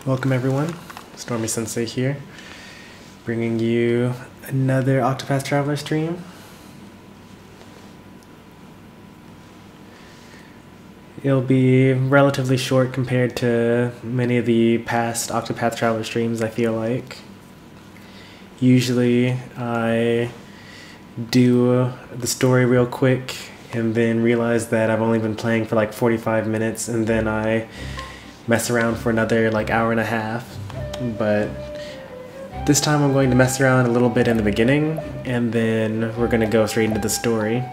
Welcome everyone, Stormy Sensei here, bringing you another Octopath Traveler stream. It'll be relatively short compared to many of the past Octopath Traveler streams, I feel like. Usually I do the story real quick and then realize that I've only been playing for like 45 minutes and then I mess around for another like hour and a half. But this time I'm going to mess around a little bit in the beginning and then we're going to go straight into the story.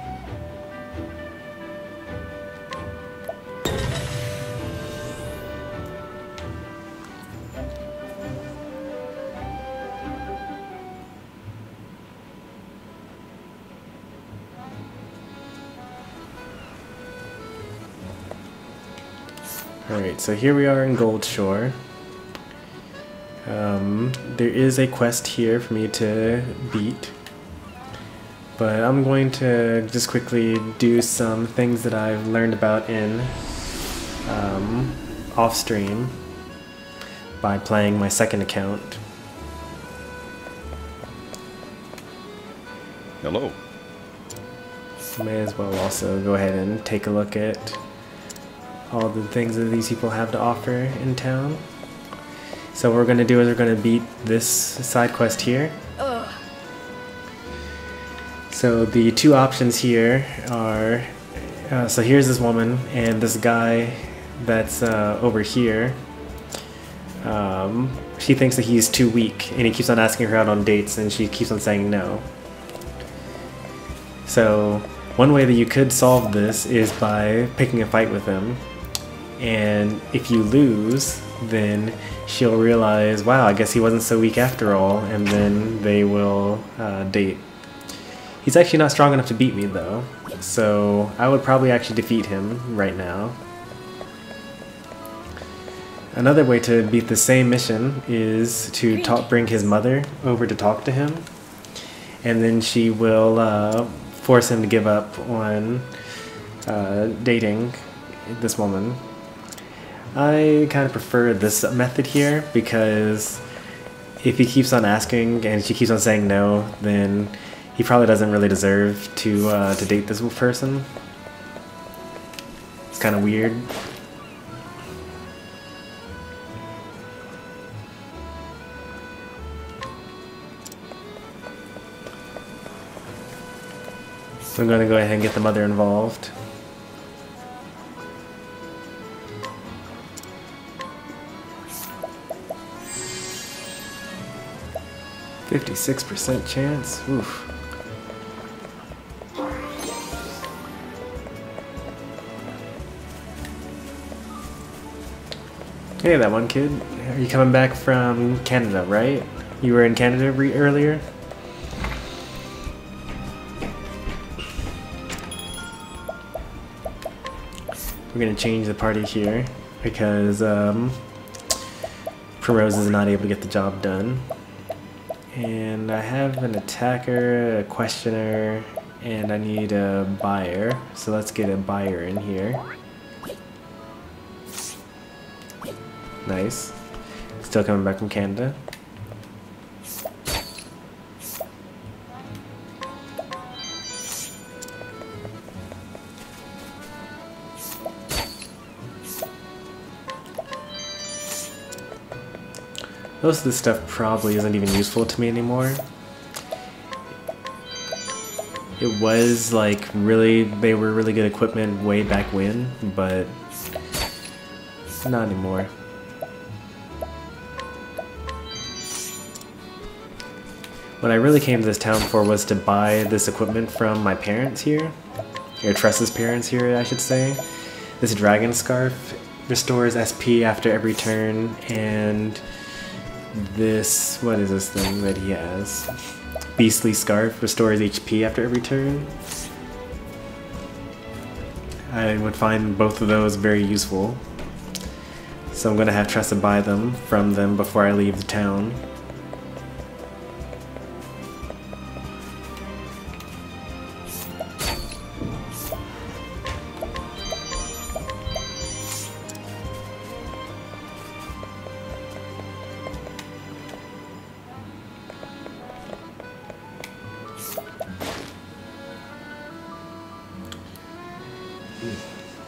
Alright, so here we are in Goldshore. There is a quest here for me to beat, but I'm going to just quickly do some things that I've learned about in off stream by playing my second account. Hello. May as well also go ahead and take a look at all the things that these people have to offer in town. So what we're going to do is we're going to beat this side quest here. Ugh. So the two options here are, so here's this woman and this guy that's over here. She thinks that he's too weak and he keeps on asking her out on dates and she keeps on saying no. So one way that you could solve this is by picking a fight with him. And if you lose, then she'll realize, wow, I guess he wasn't so weak after all, and then they will date. He's actually not strong enough to beat me though, so I would probably actually defeat him right now. Another way to beat the same mission is to bring his mother over to talk to him, and then she will force him to give up on dating this woman. I kind of prefer this method here because if he keeps on asking and she keeps on saying no, then he probably doesn't really deserve to date this person. It's kind of weird. So I'm going to go ahead and get the mother involved. 56% chance? Oof. Hey, that one kid. Are you coming back from Canada, right? You were in Canada earlier? We're gonna change the party here because Primrose is not able to get the job done. And I have an attacker, a questioner, and I need a buyer. So let's get a buyer in here. Nice. Still coming back from Canada. Most of this stuff probably isn't even useful to me anymore. It was like they were really good equipment way back when, but not anymore. What I really came to this town for was to buy this equipment from my parents here, or Tress's parents here, I should say. This dragon scarf restores SP after every turn, and this, what is this thing that he has? Beastly Scarf restores HP after every turn. I would find both of those very useful. So I'm going to have Tressa buy them from them before I leave the town.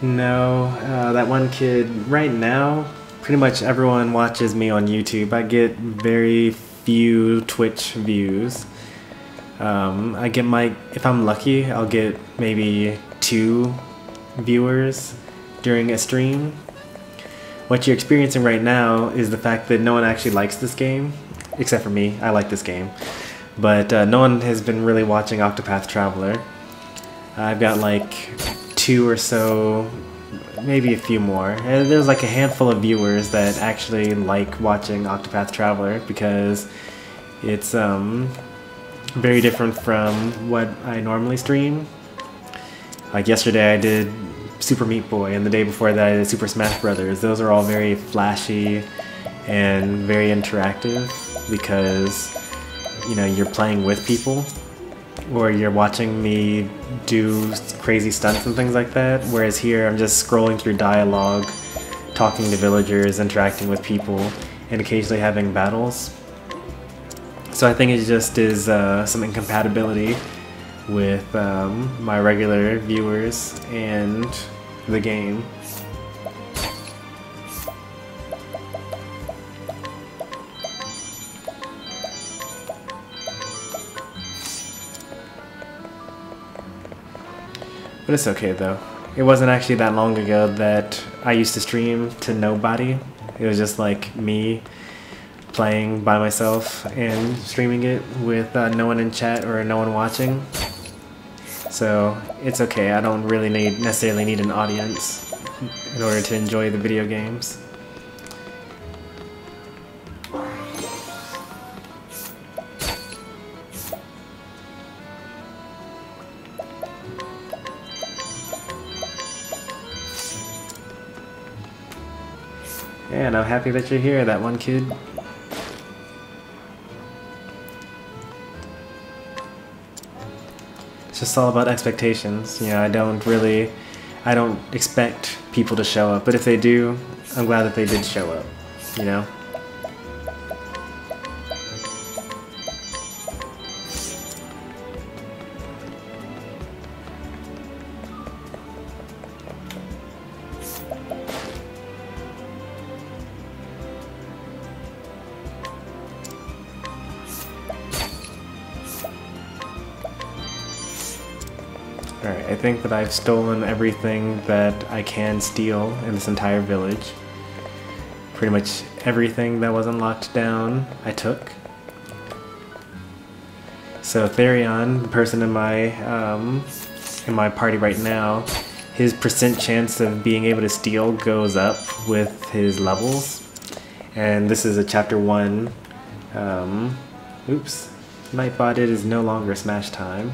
No, that one kid, right now, pretty much everyone watches me on YouTube. I get very few Twitch views. I get if I'm lucky, I'll get maybe 2 viewers during a stream. What you're experiencing right now is the fact that no one actually likes this game, except for me. I like this game. But no one has been really watching Octopath Traveler. I've got like 2 or so, maybe a few more. And there's like a handful of viewers that actually like watching Octopath Traveler because it's very different from what I normally stream. Like yesterday I did Super Meat Boy, and the day before that I did Super Smash Brothers. Those are all very flashy and very interactive because, you know, you're playing with people, or you're watching me do crazy stunts and things like that. Whereas here I'm just scrolling through dialogue, talking to villagers, interacting with people, and occasionally having battles. So I think it just is some incompatibility with my regular viewers and the game. But it's okay though. It wasn't actually that long ago that I used to stream to nobody. It was just like me playing by myself and streaming it with no one in chat or no one watching. So it's okay. I don't really necessarily need an audience in order to enjoy the video games. Yeah, and I'm happy that you're here, that one kid. It's just all about expectations. You know, I don't expect people to show up, but if they do, I'm glad that they did show up, you know? Alright, I think that I've stolen everything that I can steal in this entire village. Pretty much everything that wasn't locked down, I took. So Therion, the person in my party right now, his percent chance of being able to steal goes up with his levels. And this is a chapter 1. Oops. Nightbot, it is no longer smash time.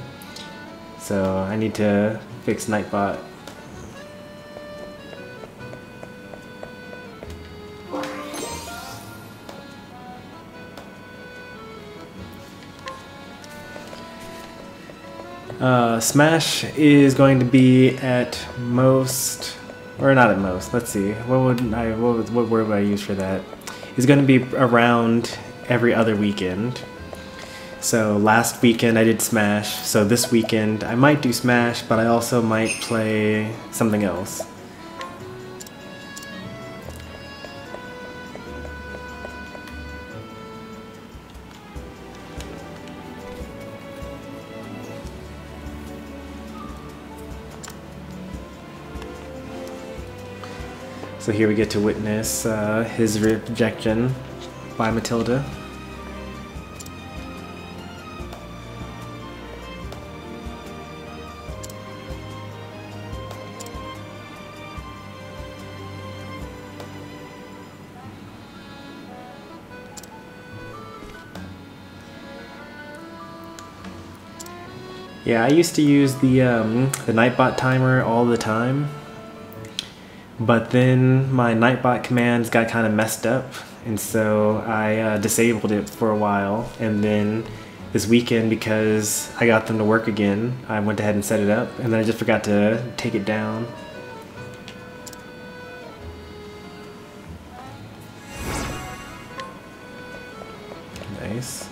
So I need to fix Nightbot. Smash is going to be at most, or not at most. Let's see. What word would I use for that? It's going to be around every other weekend. So last weekend I did Smash, so this weekend I might do Smash, but I also might play something else. So here we get to witness his rejection by Matilda. Yeah, I used to use the Nightbot timer all the time, but then my Nightbot commands got kind of messed up, and so I disabled it for a while, and then this weekend, because I got them to work again, I went ahead and set it up, and then I just forgot to take it down. Nice.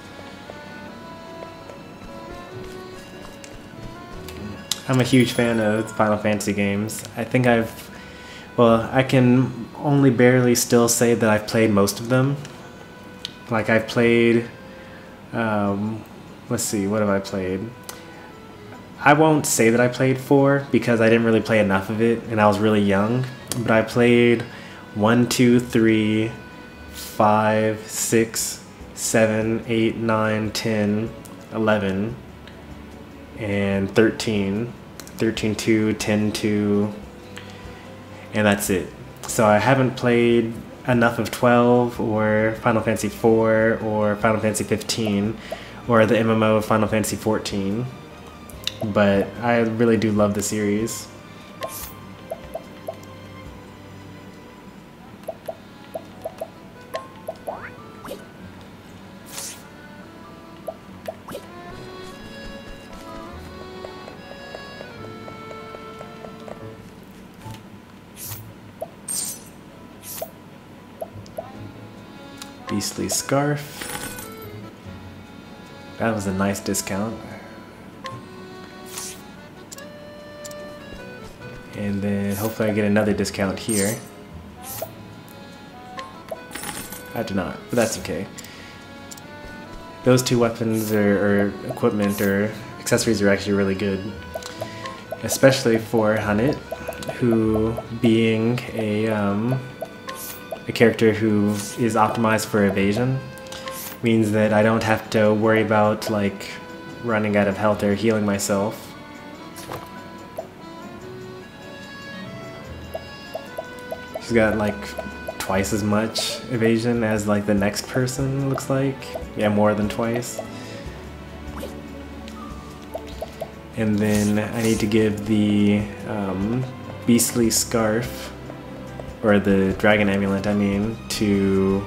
I'm a huge fan of Final Fantasy games. I think well, I can only barely still say that I've played most of them. Like I've played, let's see, what have I played? I won't say that I played 4 because I didn't really play enough of it and I was really young. But I played 1, 2, 3, 5, 6, 7, 8, 9, 10, 11, and 13. 13-2, 10-2, and that's it. So I haven't played enough of 12 or Final Fantasy 4 or Final Fantasy 15 or the MMO of Final Fantasy 14, but I really do love the series. Beastly Scarf. That was a nice discount. And then hopefully I get another discount here. I do not, but that's okay. Those 2 weapons or equipment or accessories are actually really good. Especially for Hanit, who being a character who is optimized for evasion means that I don't have to worry about like running out of health or healing myself. She's got like twice as much evasion as like the next person, looks like. Yeah, more than twice. And then I need to give the Beastly Scarf, or the Dragon Amulet, I mean, to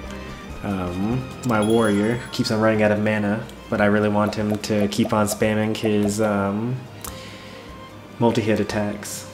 my warrior, who keeps on running out of mana, but I really want him to keep on spamming his multi-hit attacks.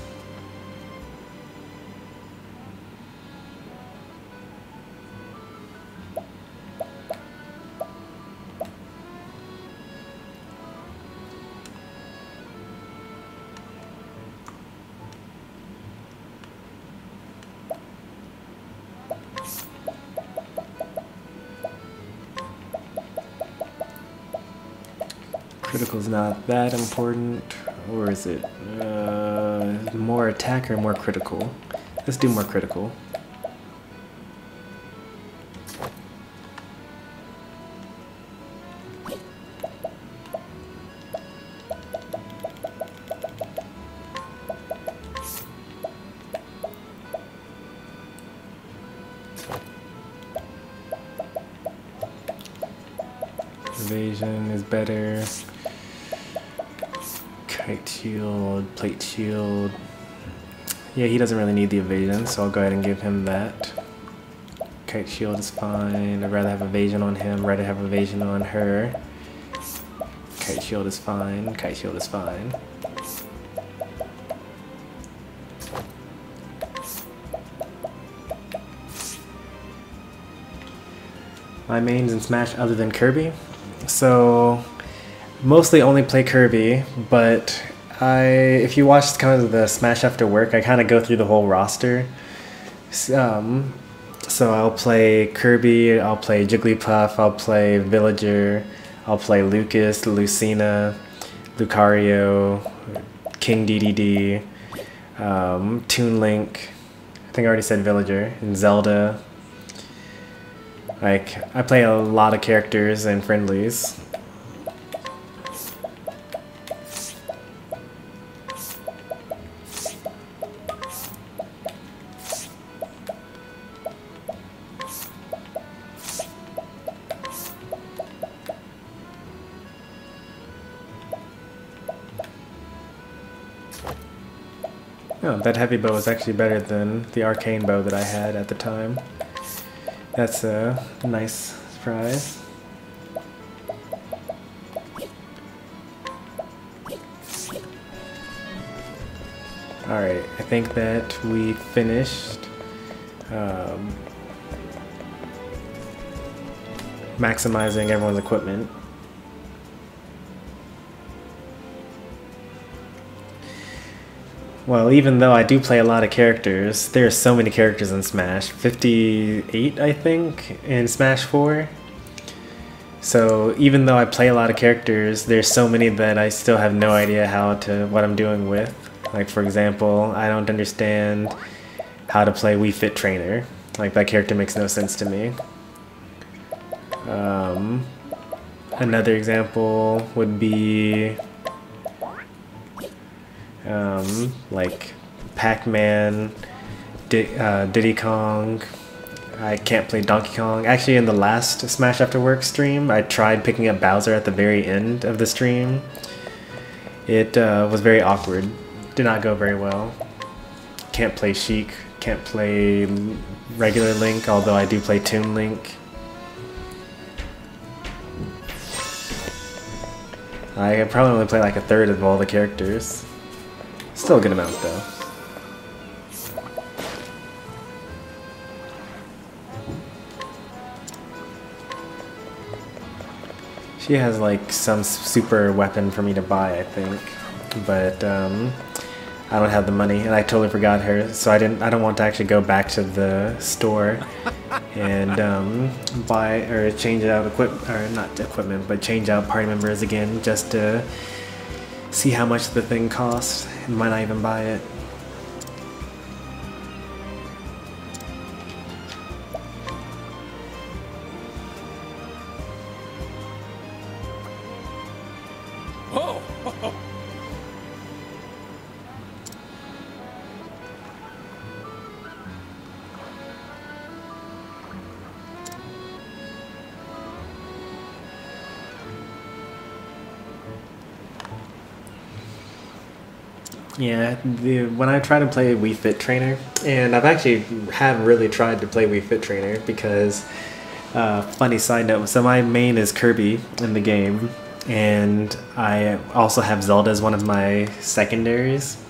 Critical's not that important, or is it more attack or more critical? Let's do more critical. Evasion is better. Kite shield, plate shield. Yeah, he doesn't really need the evasion, so I'll go ahead and give him that. Kite shield is fine. I'd rather have evasion on him, rather have evasion on her. Kite shield is fine. Kite shield is fine. My mains in Smash other than Kirby. So mostly only play Kirby, but if you watch kind of the Smash After Work, I kind of go through the whole roster. So I'll play Kirby, I'll play Jigglypuff, I'll play Villager, I'll play Lucas, Lucina, Lucario, King DDD, Toon Link, I think I already said Villager, and Zelda. Like, I play a lot of characters and friendlies. Oh, that heavy bow is actually better than the arcane bow that I had at the time. That's a nice surprise. Alright, I think that we finished maximizing everyone's equipment. Well, even though I do play a lot of characters, there are so many characters in Smash. 58, I think, in Smash 4. So even though I play a lot of characters, there's so many that I still have no idea what I'm doing with. Like, for example, I don't understand how to play Wii Fit Trainer. Like, that character makes no sense to me. Another example would be like Pac-Man, Diddy Kong. I can't play Donkey Kong. Actually, in the last Smash After Work stream, I tried picking up Bowser at the very end of the stream. It was very awkward. Did not go very well. Can't play Sheik. Can't play regular Link, although I do play Toon Link. I probably only play like a third of all the characters. Still a good amount though. She has like some super weapon for me to buy, I think, but I don't have the money, and I totally forgot her, so I don't want to actually go back to the store and buy or change out change out party members again just to see how much the thing costs, and might not even buy it. Yeah, when I try to play Wii Fit Trainer, and I've actually have really tried to play Wii Fit Trainer because, funny side note, so my main is Kirby in the game, and I also have Zelda as one of my secondaries,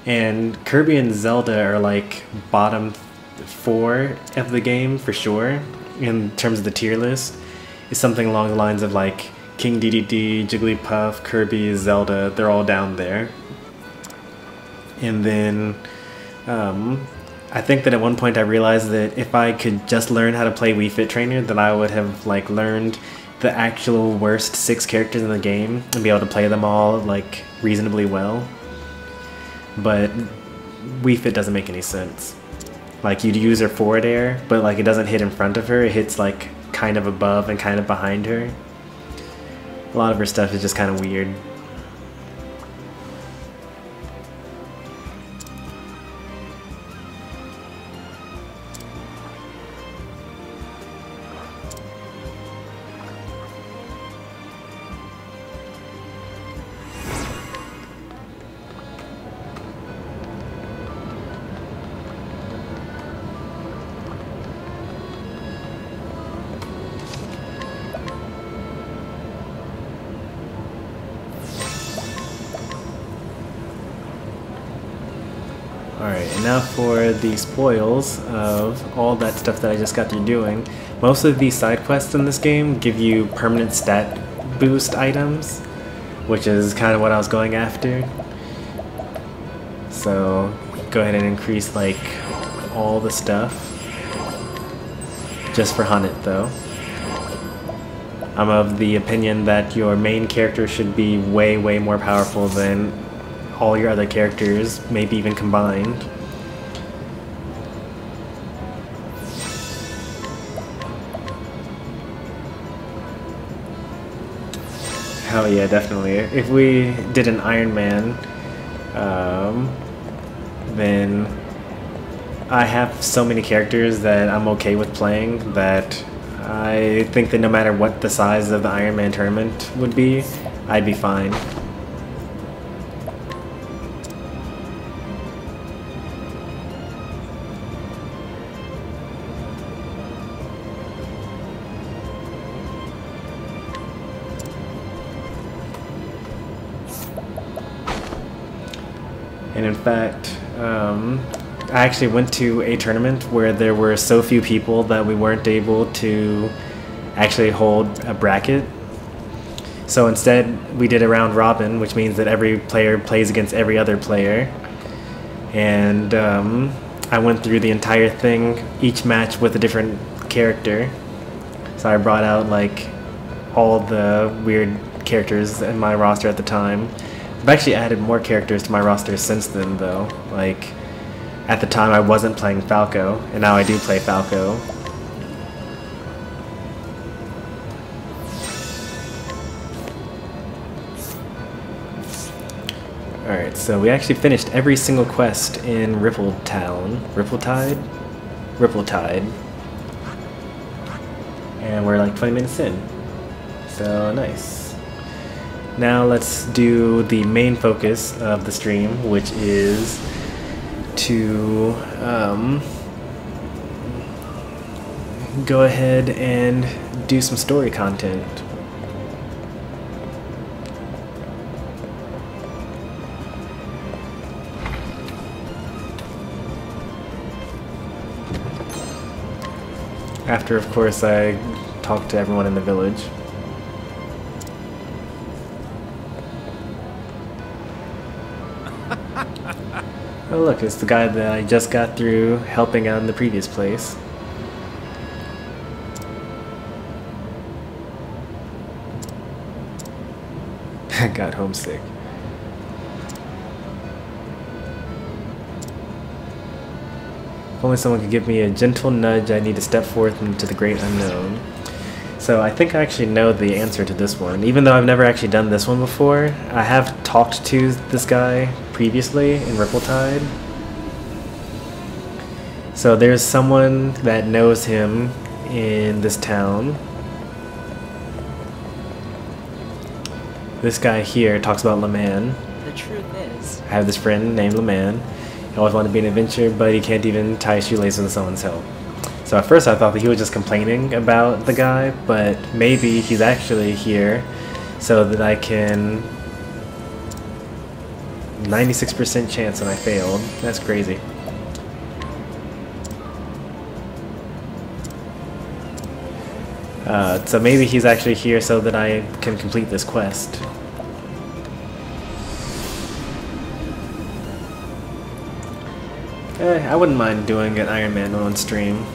and Kirby and Zelda are like bottom 4 of the game for sure in terms of the tier list. It's something along the lines of like King Dedede, Jigglypuff, Kirby, Zelda, they're all down there. And then I think that at one point I realized that if I could just learn how to play Wii Fit Trainer, that I would have like learned the actual worst 6 characters in the game and be able to play them all like reasonably well. But Wii Fit doesn't make any sense. Like, you'd use her forward air, but like it doesn't hit in front of her, it hits like kind of above and kind of behind her. A lot of her stuff is just kind of weird. Alright, and now for the spoils of all that stuff that I just got through doing. Most of these side quests in this game give you permanent stat boost items, which is kind of what I was going after. So go ahead and increase like all the stuff. Just for Hunnit though. I'm of the opinion that your main character should be way more powerful than all your other characters, maybe even combined. Hell yeah, definitely. If we did an Iron Man, then I have so many characters that I'm okay with playing that I think that no matter what the size of the Iron Man tournament would be, I'd be fine. And in fact, I actually went to a tournament where there were so few people that we weren't able to actually hold a bracket. So instead, we did a round robin, which means that every player plays against every other player. and I went through the entire thing, each match with a different character. So I brought out like all the weird characters in my roster at the time. I've actually added more characters to my roster since then though. Like at the time I wasn't playing Falco, and now I do play Falco. Alright, so we actually finished every single quest in Rippletown. Rippletide. And we're like 20 minutes in. So nice. Now let's do the main focus of the stream, which is to go ahead and do some story content. After, of course, I talk to everyone in the village. Oh look, it's the guy that I just got through helping out in the previous place. I got homesick. If only someone could give me a gentle nudge, I need to step forth into the great unknown. So I think I actually know the answer to this one. Even though I've never actually done this one before, I have talked to this guy previously in Rippletide. So there's someone that knows him in this town. This guy here talks about LeMan. The truth is, I have this friend named LeMan. He always wanted to be an adventurer, but he can't even tie his shoelaces with someone's help. So at first I thought that he was just complaining about the guy, but maybe he's actually here so that I can... 96% chance and I failed. That's crazy. So maybe he's actually here so that I can complete this quest. I wouldn't mind doing an Iron Man on stream.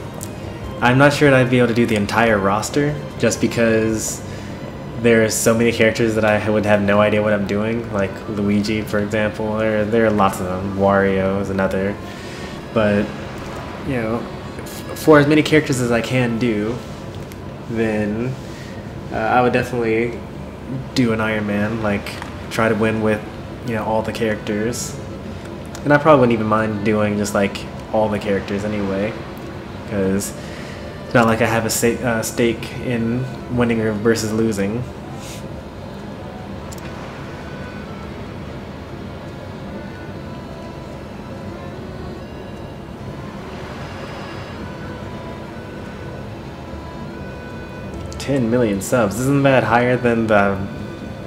I'm not sure that I'd be able to do the entire roster, just because there's so many characters that I would have no idea what I'm doing, like Luigi, for example. There are lots of them. Wario is another. But, you know, for as many characters as I can do, then I would definitely do an Iron Man, like try to win with, you know, all the characters. And I probably wouldn't even mind doing just like all the characters anyway, because it's not like I have a stake in winning versus losing. $10 million subs. Isn't that higher than the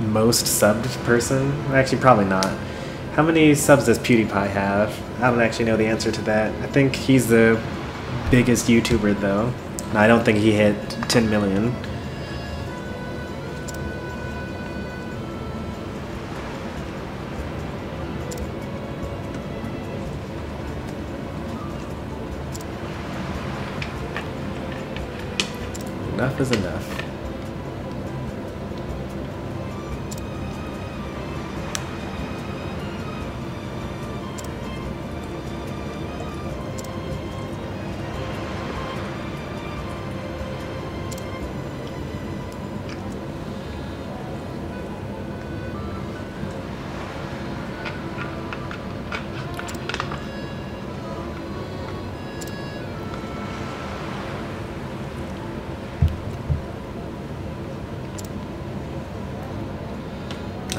most subbed person? Actually, probably not. How many subs does PewDiePie have? I don't actually know the answer to that. I think he's the biggest YouTuber though. I don't think he hit 10 million. Enough is enough.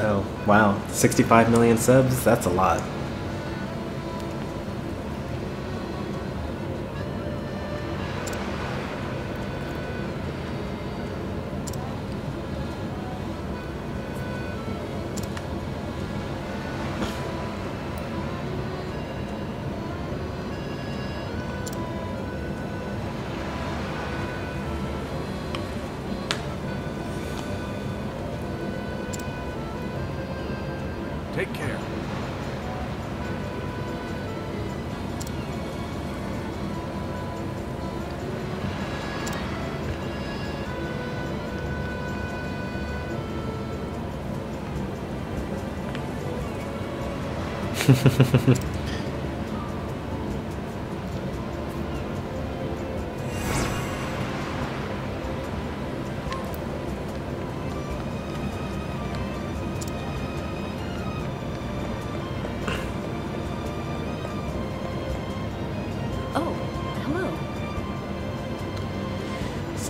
Oh, wow. 65 million subs? That's a lot. Take care.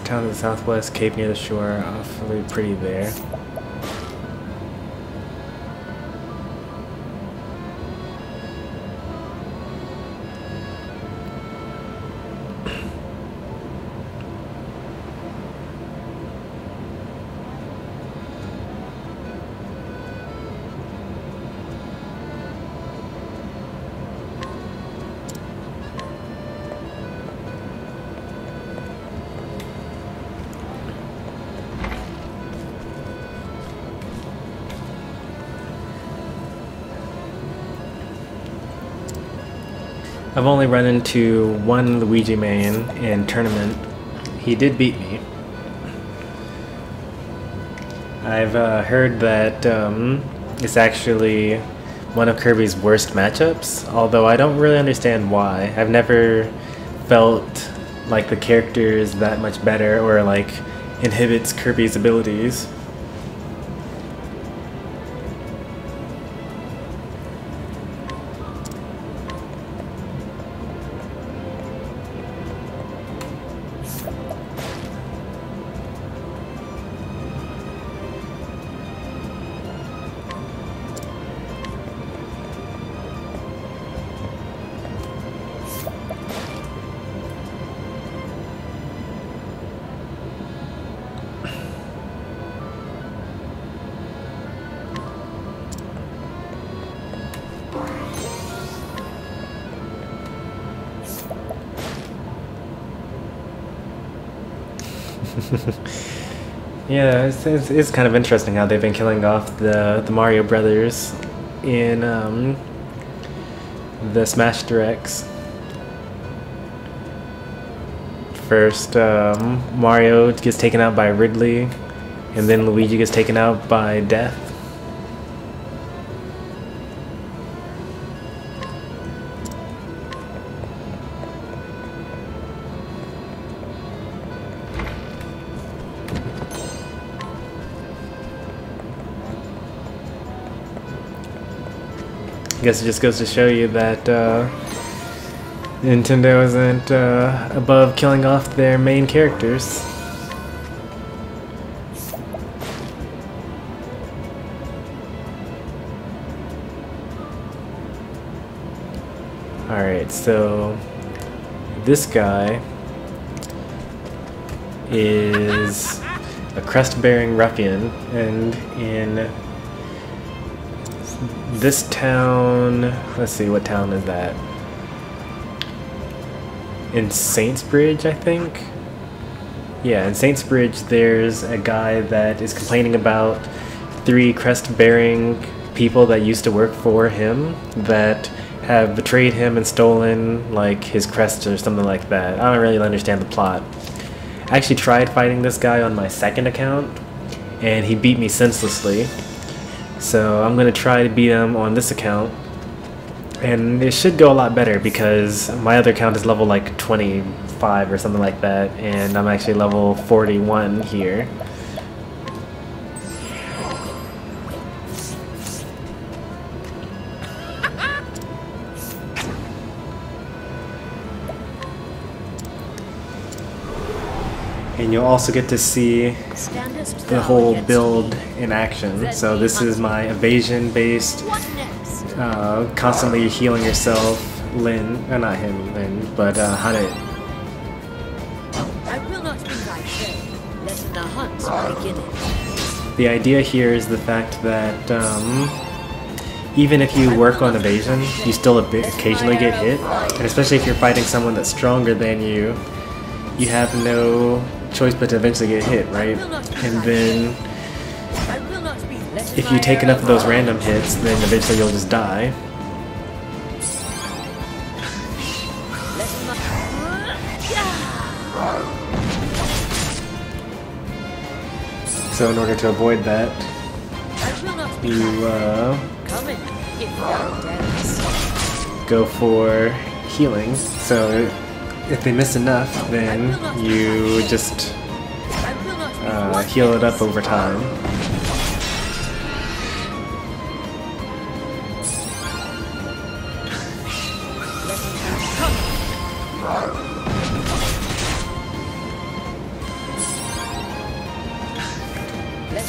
Town to the southwest, cape near the shore, awfully pretty there. I've only run into one Luigi main in tournament. He did beat me. I've heard that it's actually one of Kirby's worst matchups, although I don't really understand why. I've never felt like the character is that much better or like inhibits Kirby's abilities. Yeah, it's kind of interesting how they've been killing off the Mario Brothers in the Smash Directs. First, Mario gets taken out by Ridley, and then Luigi gets taken out by Death. I guess it just goes to show you that Nintendo isn't above killing off their main characters. Alright, so this guy is a crest-bearing ruffian, and in this town, let's see, what town is that? In Saintsbridge, I think? Yeah, in Saintsbridge there's a guy that is complaining about 3 crest-bearing people that used to work for him that have betrayed him and stolen like his crest or something like that. I don't really understand the plot. I actually tried fighting this guy on my second account and he beat me senselessly. So I'm going to try to beat him on this account, and it should go a lot better because my other account is level like 25 or something like that, and I'm actually level 41 here. And you'll also get to see the whole build in action. So this is my evasion-based, constantly healing yourself, Lyn, not him, Lyn, but Hane. I will not be right there. Let the hunt begin. The idea here is the fact that even if you work on evasion, you still occasionally get hit, and especially if you're fighting someone that's stronger than you, you have no choice but to eventually get hit, right? And then if you take enough of those random hits, then eventually you'll just die. So in order to avoid that, you if thou darest. go for healing. So if they miss enough, then you just I will not be heal it up over time.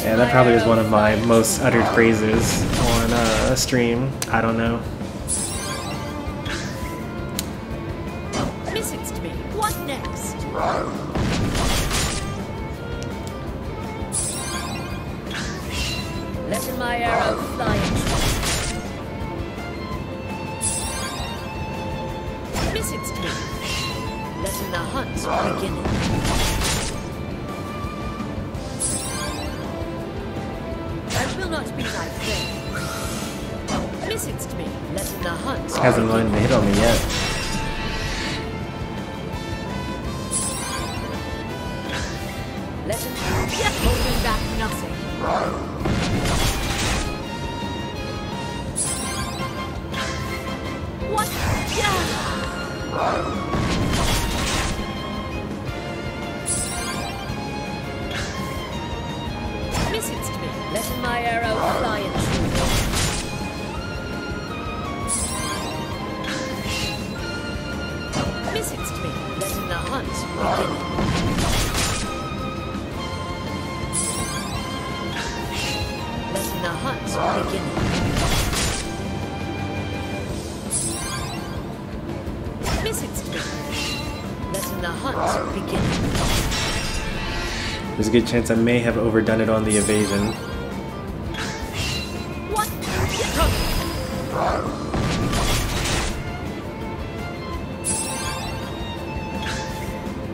Yeah, that probably is one of my most uttered phrases on a stream. I don't know. Missingst me. What next? Let my arrow fly at you. Missingst me. Let the hunt begin. I will not be thy prey. Missingst me. Let the hunt Hasn't learned to hit on me yet. Let him yet holding back nothing. What? Yeah. Missingst me. Let my arrow fly at you. Missingst me. Let the hunt begin. The hunt begin. Missingst me. Let the hunt begin. There's a good chance I may have overdone it on the evasion. What?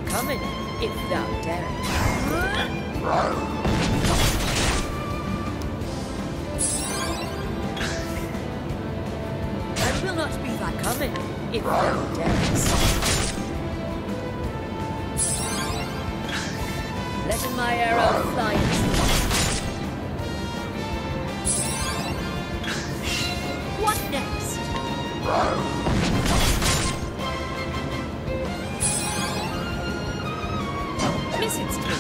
Come in, if thou darest. I will not be thy coming, if thou darest. Let my arrow fly at you. What next? Missingst me.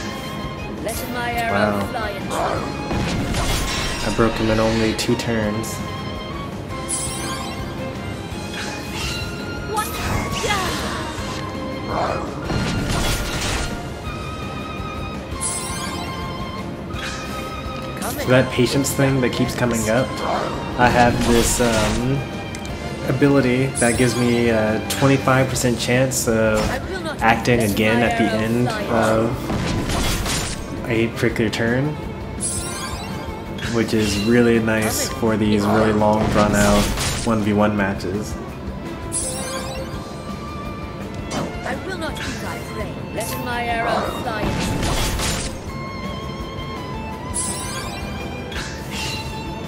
Let my arrow Wow. fly at you. I broke him in only 2 turns. What? Yeah. So that patience thing that keeps coming up, I have this ability that gives me a 25% chance of acting again at the end of a particular turn, which is really nice for these really long drawn out 1v1 matches. I will not be thy prey. Let my arrow fly at you.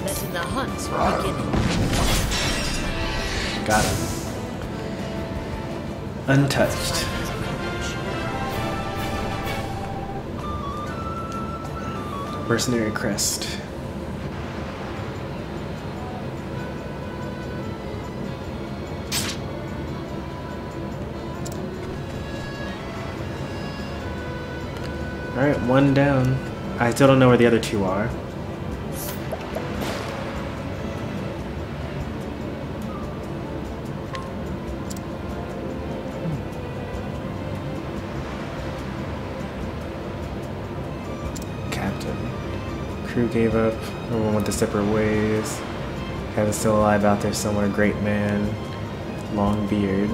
Let the hunt begin. Got him. Untouched. Mercenary Crest. Alright, 1 down. I still don't know where the other 2 are. Captain. Crew gave up. Everyone went their separate ways. Kevin's still alive out there somewhere. Great man. Long beard.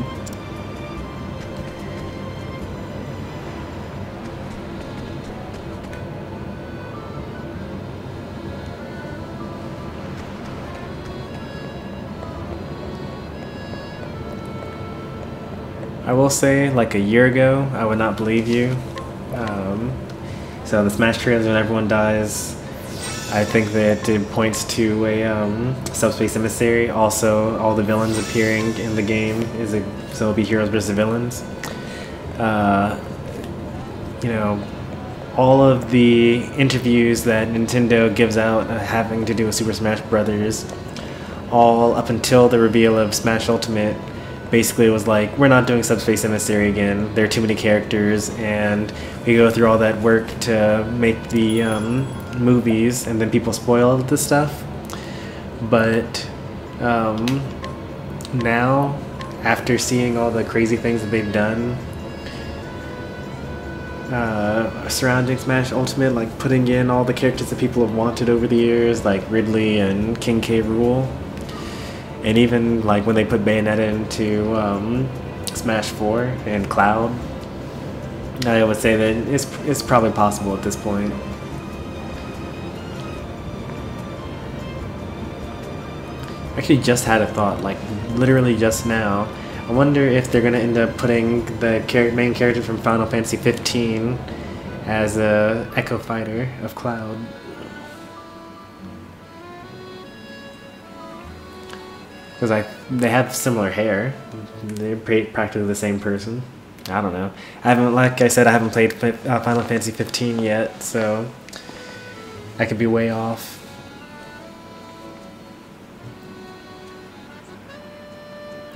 I will say, like a year ago, I would not believe you. So the Smash trailers, when everyone dies, I think that it points to a subspace emissary. Also, all the villains appearing in the game so it'll be heroes versus villains. You know, all of the interviews that Nintendo gives out having to do with Super Smash Brothers all up until the reveal of Smash Ultimate. Basically, it was like, we're not doing Subspace Emissary again. There are too many characters, and we go through all that work to make the movies, and then people spoiled the stuff. But now, after seeing all the crazy things that they've done surrounding Smash Ultimate, like putting in all the characters that people have wanted over the years, like Ridley and King K. Rool, and even like when they put Bayonetta into Smash 4 and Cloud, I would say that it's probably possible at this point. Actually just had a thought, like literally just now. I wonder if they're going to end up putting the main character from Final Fantasy 15 as a Echo Fighter of Cloud. Because they have similar hair. They're practically the same person. I don't know. Like I said, I haven't played Final Fantasy 15 yet, so I could be way off.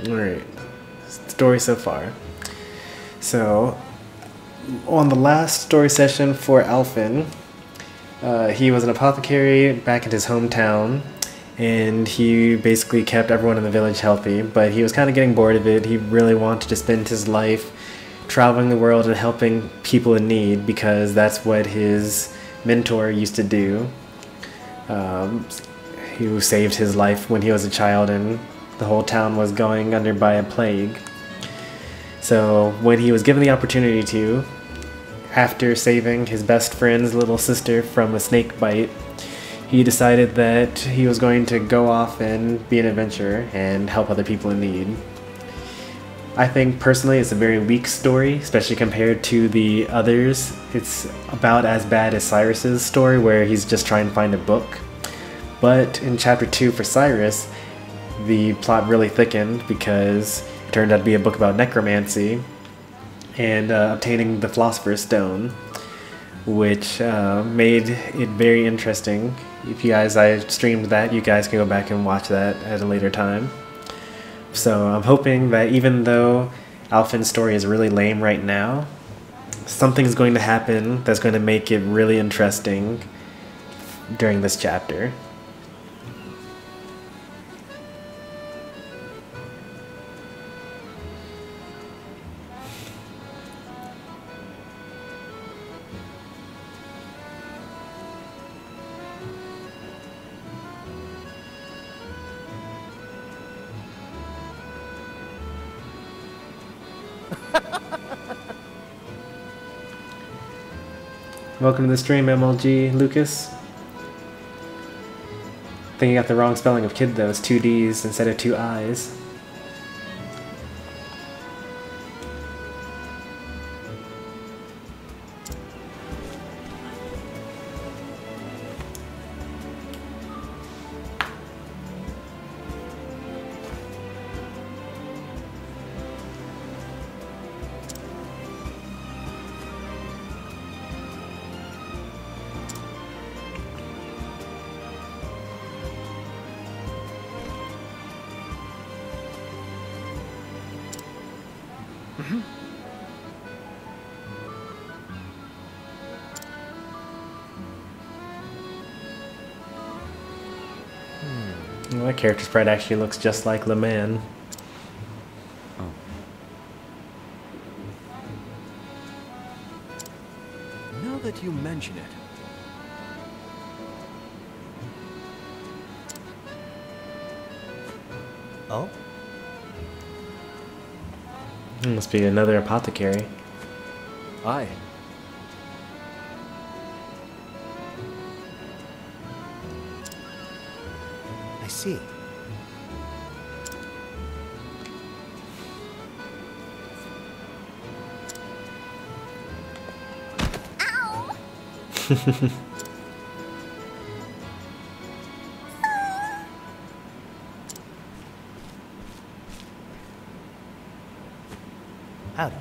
Alright, story so far. So, on the last story session for Alfyn, he was an apothecary back in his hometown, and he basically kept everyone in the village healthy, but he was kind of getting bored of it. He really wanted to spend his life traveling the world and helping people in need, because that's what his mentor used to do. He saved his life when he was a child, and the whole town was going under by a plague. So when he was given the opportunity to, after saving his best friend's little sister from a snake bite, he decided that he was going to go off and be an adventurer and help other people in need. I think personally it's a very weak story, especially compared to the others. It's about as bad as Cyrus's story, where he's just trying to find a book. But in chapter 2 for Cyrus, the plot really thickened, because it turned out to be a book about necromancy and obtaining the Philosopher's Stone, which made it very interesting. If you guys, I streamed that, you guys can go back and watch that at a later time. So I'm hoping that even though Alfyn's story is really lame right now, something's going to happen that's going to make it really interesting during this chapter. Welcome to the stream, MLG Lucas. I think you got the wrong spelling of kid though. It's 2 D's instead of 2 I's. Well, that character sprite actually looks just like Le Man. Oh. Now that you mention it. Oh? Must be another apothecary. Aye. I see. Ow! Howdy.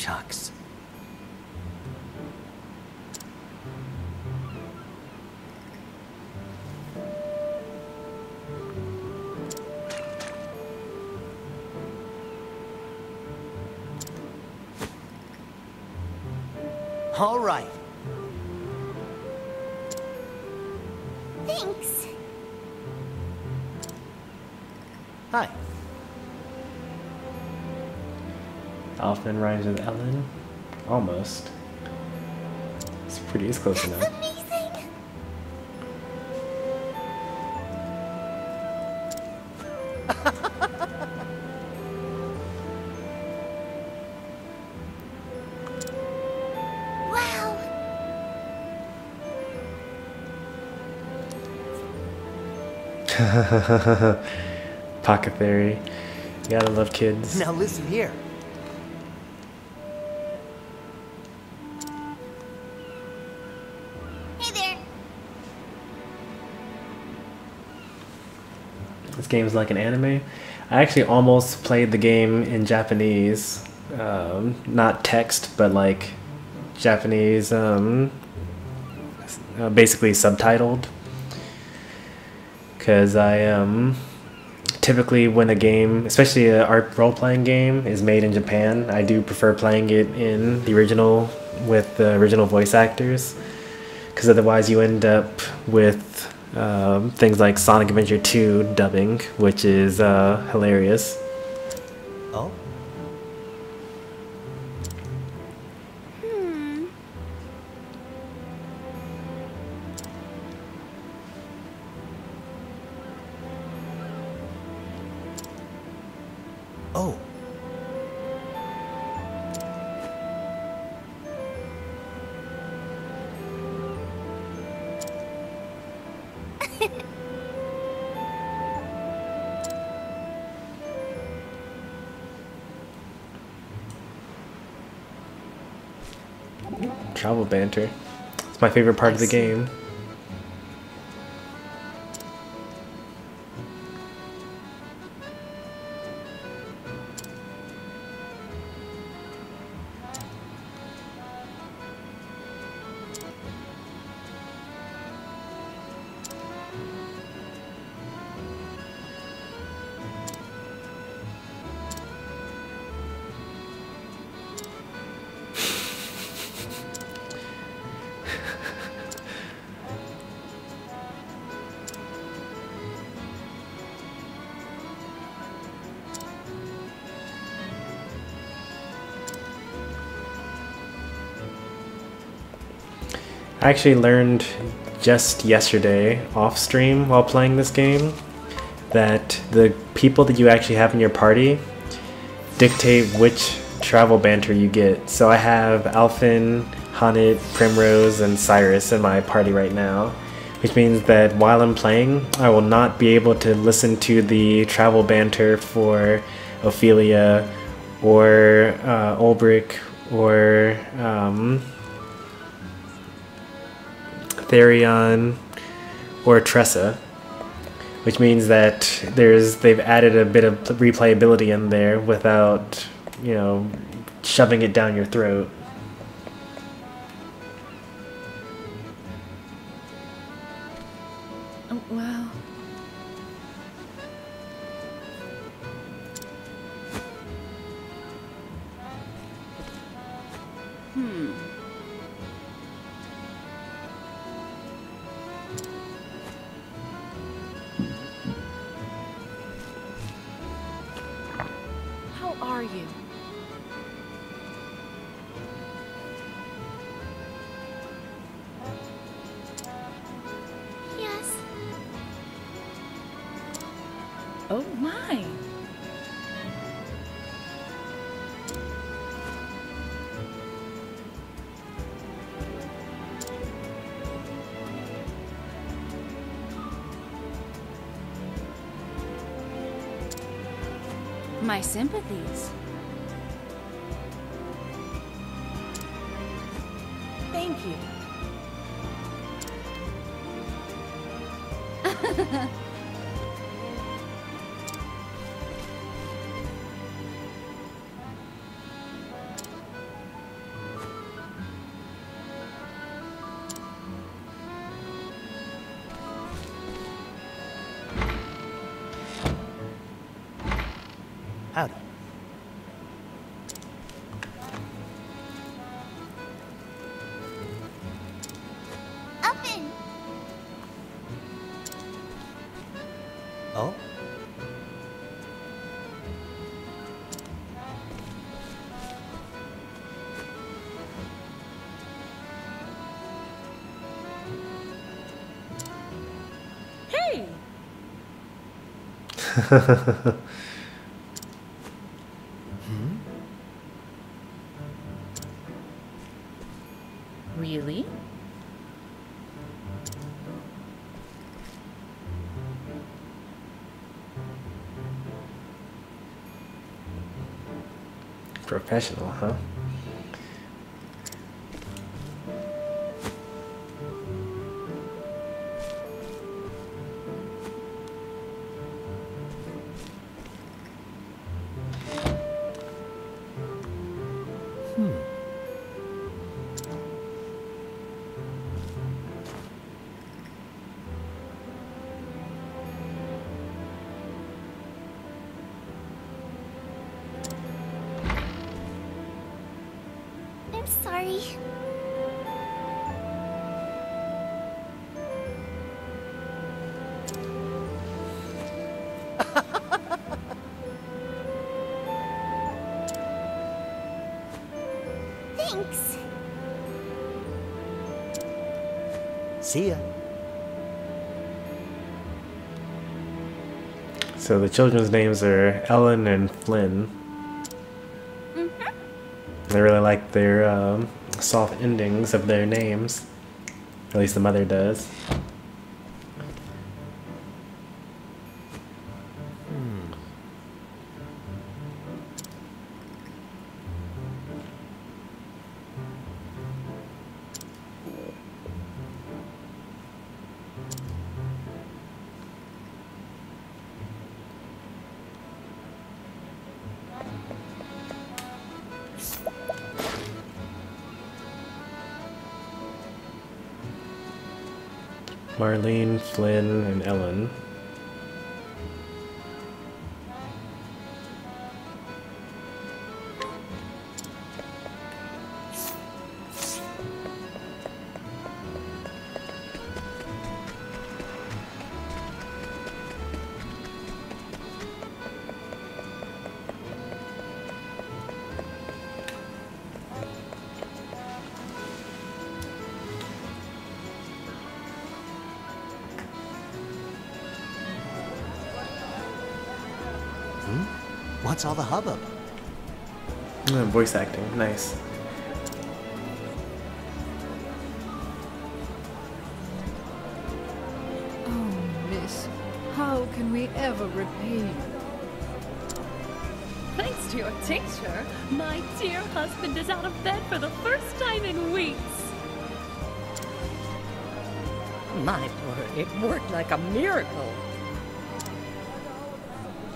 Shucks. All right. Thanks. Hi. Alfyn rhymes with Ellen? Almost. It's close enough. Amazing. Wow. Apothecary. You gotta love kids. Now listen here. Hey there. This game's like an anime. I actually almost played the game in Japanese. Not text, but like Japanese, basically subtitled. Because I typically when a game, especially a role-playing game, is made in Japan, I do prefer playing it in the original with the original voice actors. Because otherwise you end up with things like Sonic Adventure 2 dubbing, which is hilarious. Oh? Oh. Travel banter. It's my favorite part of the game. I actually learned just yesterday off stream while playing this game that the people that you actually have in your party dictate which travel banter you get. So I have Alfyn, Hanit, Primrose, and Cyrus in my party right now, which means that while I'm playing, I will not be able to listen to the travel banter for Ophelia or Ulbrich or Therion or Tressa, which means that they've added a bit of replayability in there without, you know, shoving it down your throat. Oh, wow. How are you? Yes. Oh my. My sympathies. Thank you. Howdy. Alfyn! Oh? Hey! Really? Professional, huh? I'm sorry. Thanks. See ya. So the children's names are Ellen and Flynn. I really like their soft endings of their names. At least the mother does. Marlene, Flynn, and Ellen. What's all the hubbub? Voice acting, nice. Oh, miss, how can we ever repay you? Thanks to your tincture, my dear husband is out of bed for the first time in weeks. My word, it worked like a miracle.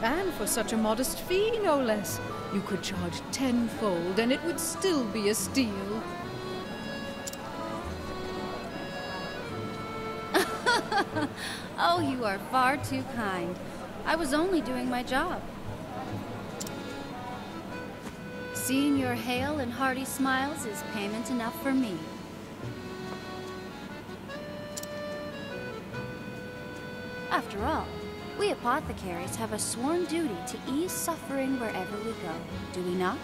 And for such a modest fee, no less. You could charge tenfold, and it would still be a steal. Oh, you are far too kind. I was only doing my job. Seeing your hale and hearty smiles is payment enough for me. After all, we apothecaries have a sworn duty to ease suffering wherever we go, do we not?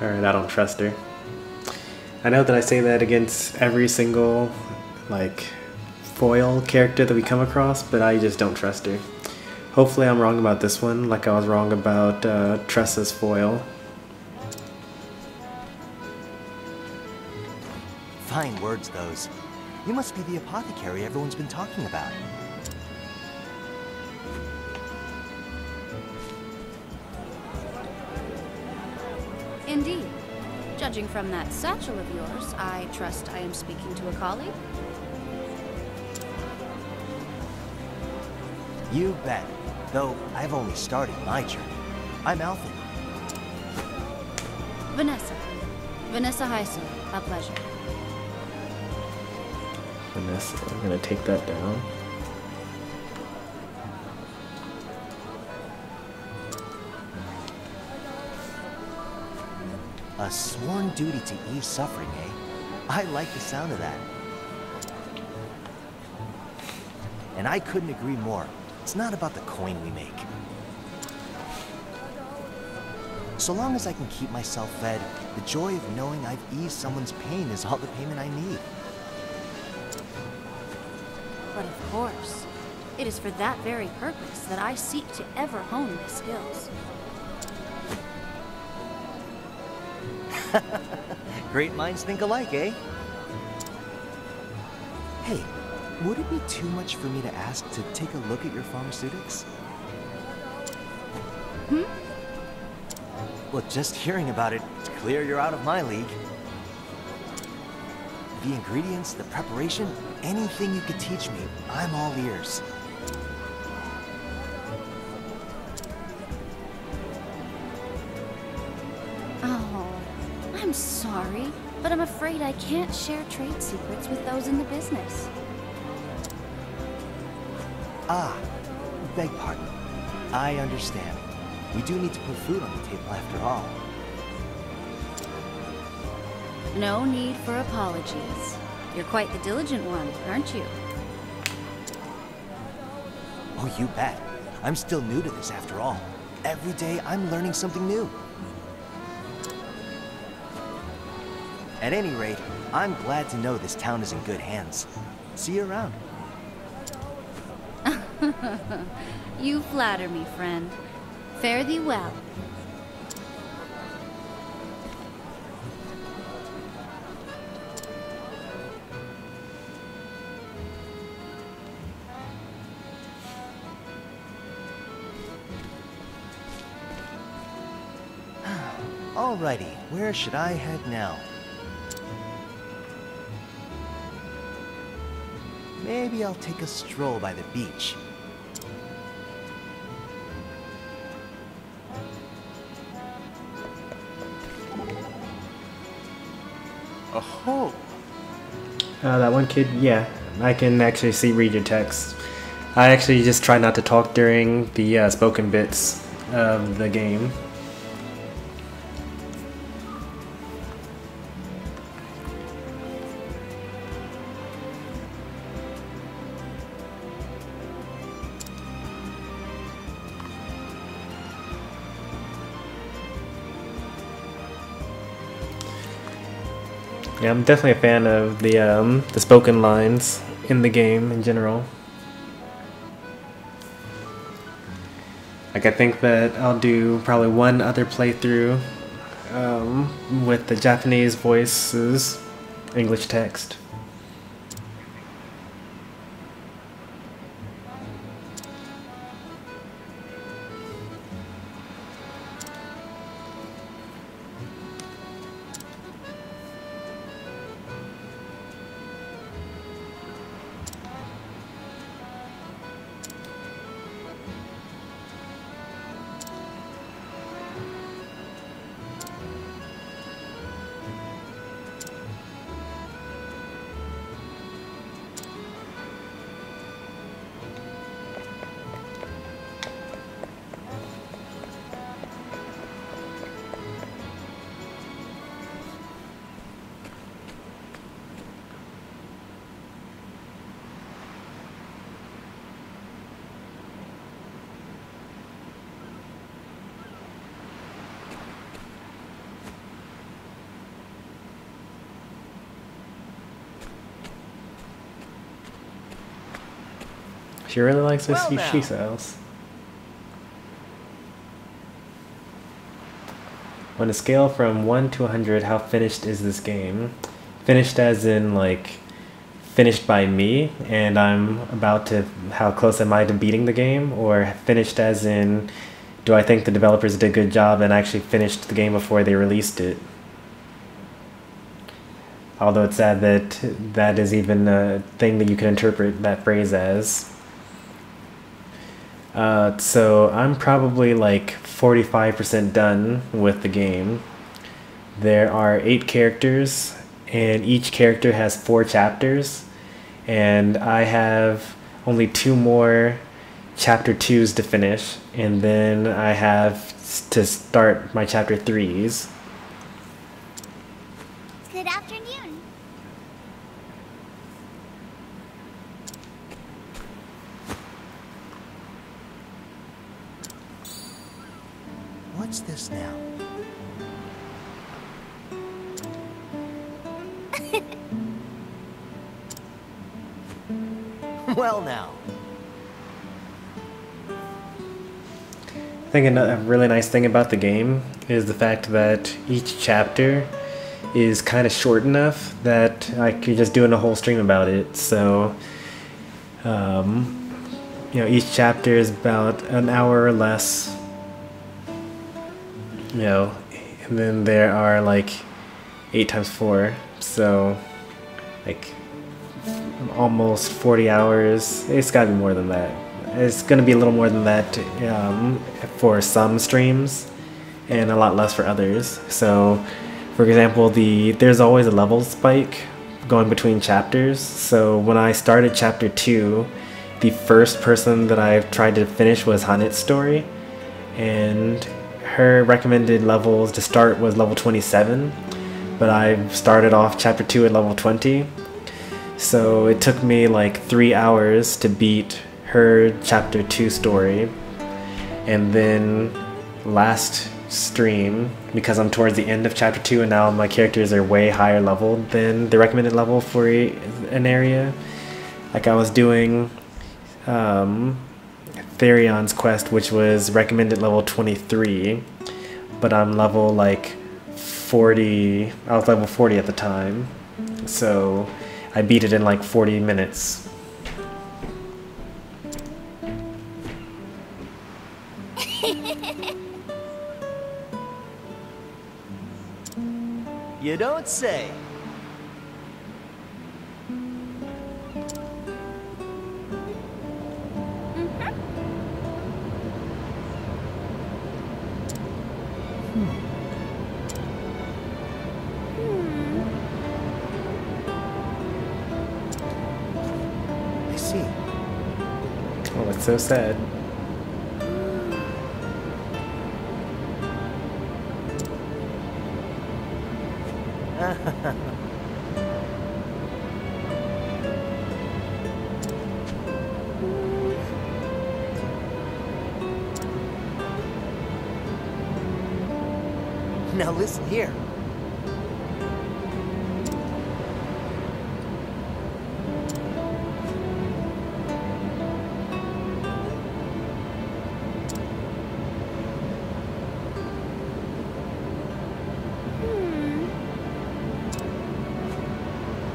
Alright, I don't trust her. I know that I say that against every single, like, foil character that we come across, but I just don't trust her. Hopefully I'm wrong about this one, like I was wrong about Tressa's foil. Fine words, those. You must be the apothecary everyone's been talking about. Indeed. Judging from that satchel of yours, I trust I am speaking to a colleague. You bet. Though I've only started my journey. I'm Alfyn. Vanessa. Vanessa Heisel. A pleasure. Vanessa, I'm gonna take that down. A sworn duty to ease suffering, eh? I like the sound of that. And I couldn't agree more. It's not about the coin we make. So long as I can keep myself fed, the joy of knowing I've eased someone's pain is all the payment I need. But of course, it is for that very purpose that I seek to ever hone my skills. Great minds think alike, eh? Hey, would it be too much for me to ask to take a look at your pharmaceutics? Well, just hearing about it, it's clear you're out of my league. The ingredients, the preparation, anything you could teach me, I'm all ears. Oh, I'm sorry, but I'm afraid I can't share trade secrets with those in the business. Ah, beg pardon. I understand. We do need to put food on the table after all. No need for apologies. You're quite the diligent one, aren't you? Oh, you bet. I'm still new to this after all. Every day I'm learning something new. At any rate, I'm glad to know this town is in good hands. See you around. You flatter me, friend. Fare thee well. Alrighty, where should I head now? Maybe I'll take a stroll by the beach. Oh, That one kid, yeah, I can actually read your text. I actually just try not to talk during the spoken bits of the game. Yeah, I'm definitely a fan of the spoken lines in the game in general. Like, I think that I'll do probably one other playthrough with the Japanese voices, English text. She really likes this she sells. On a scale from 1 to 100, how finished is this game? Finished as in, like, finished by me, and I'm about to, how close am I to beating the game? Or finished as in, do I think the developers did a good job and actually finished the game before they released it? Although it's sad that that is even a thing that you can interpret that phrase as. So I'm probably like 45% done with the game. There are 8 characters, and each character has 4 chapters, and I have only 2 more chapter 2s to finish, and then I have to start my chapter 3s. What's this now? Well now. I think a really nice thing about the game is the fact that each chapter is kind of short enough that I could just doing a whole stream about it. So, you know, each chapter is about an hour or less. You know, and then there are like 8 times 4, so like almost 40 hours. It's gotta be more than that. It's gonna be a little more than that for some streams, and a lot less for others. So, for example, there's always a level spike going between chapters. So when I started chapter 2, the first person that I tried to finish was Hanet's story, and her recommended levels to start was level 27, but I started off chapter 2 at level 20. So it took me like 3 hours to beat her chapter 2 story. And then last stream, because I'm towards the end of chapter 2 and now my characters are way higher leveled than the recommended level for an area, like I was doing Therion's quest, which was recommended level 23, but I'm level like 40. I was level 40 at the time, so I beat it in like 40 minutes. You don't say. I see. Oh, it's so sad. Now listen here.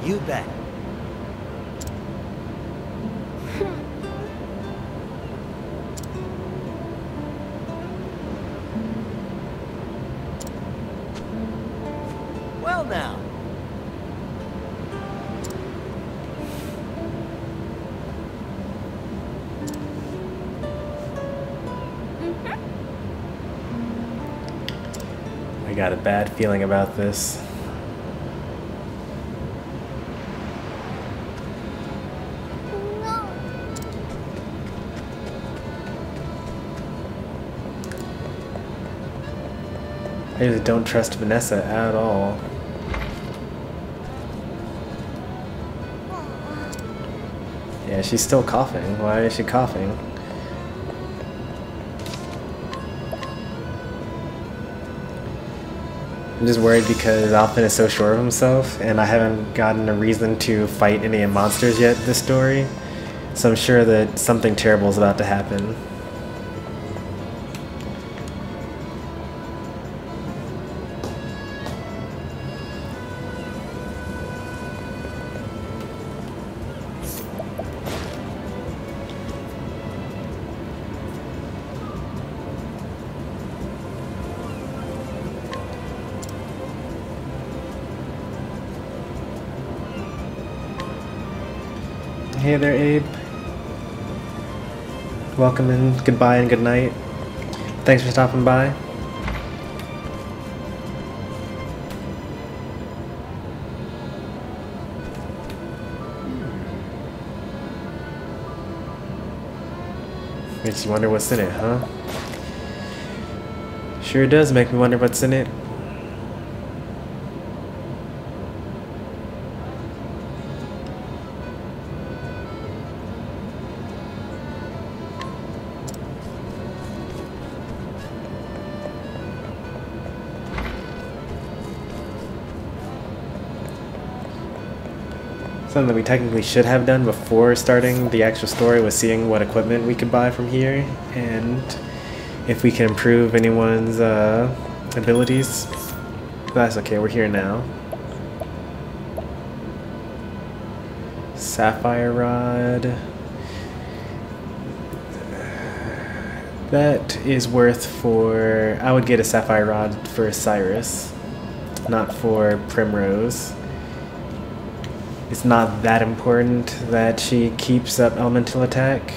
You bet. Well now. I got a bad feeling about this. No. I just don't trust Vanessa at all. Yeah, she's still coughing. Why is she coughing? I'm just worried because Alfyn is so sure of himself, and I haven't gotten a reason to fight any monsters yet this story. So I'm sure that something terrible is about to happen. Hey there, Abe. Welcome and goodbye and good night. Thanks for stopping by. Makes you wonder what's in it, huh? Sure does make me wonder what's in it. Something that we technically should have done before starting the actual story was seeing what equipment we could buy from here and if we can improve anyone's abilities. That's okay, we're here now. Sapphire Rod. That is worth for... I would get a Sapphire Rod for Cyrus, not for Primrose. It's not that important that she keeps up elemental attack.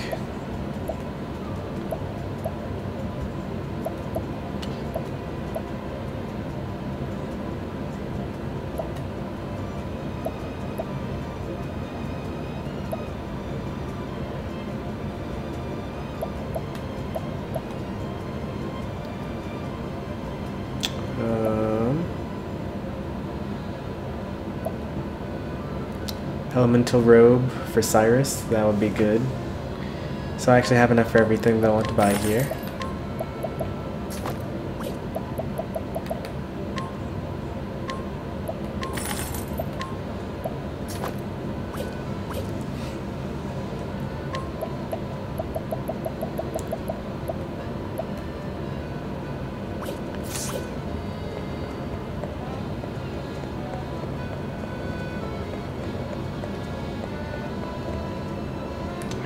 Elemental robe for Cyrus, that would be good. So I actually have enough for everything that I want to buy here.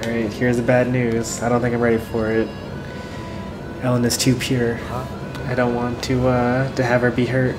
Alright, here's the bad news. I don't think I'm ready for it. Ellen is too pure. I don't want to have her be hurt.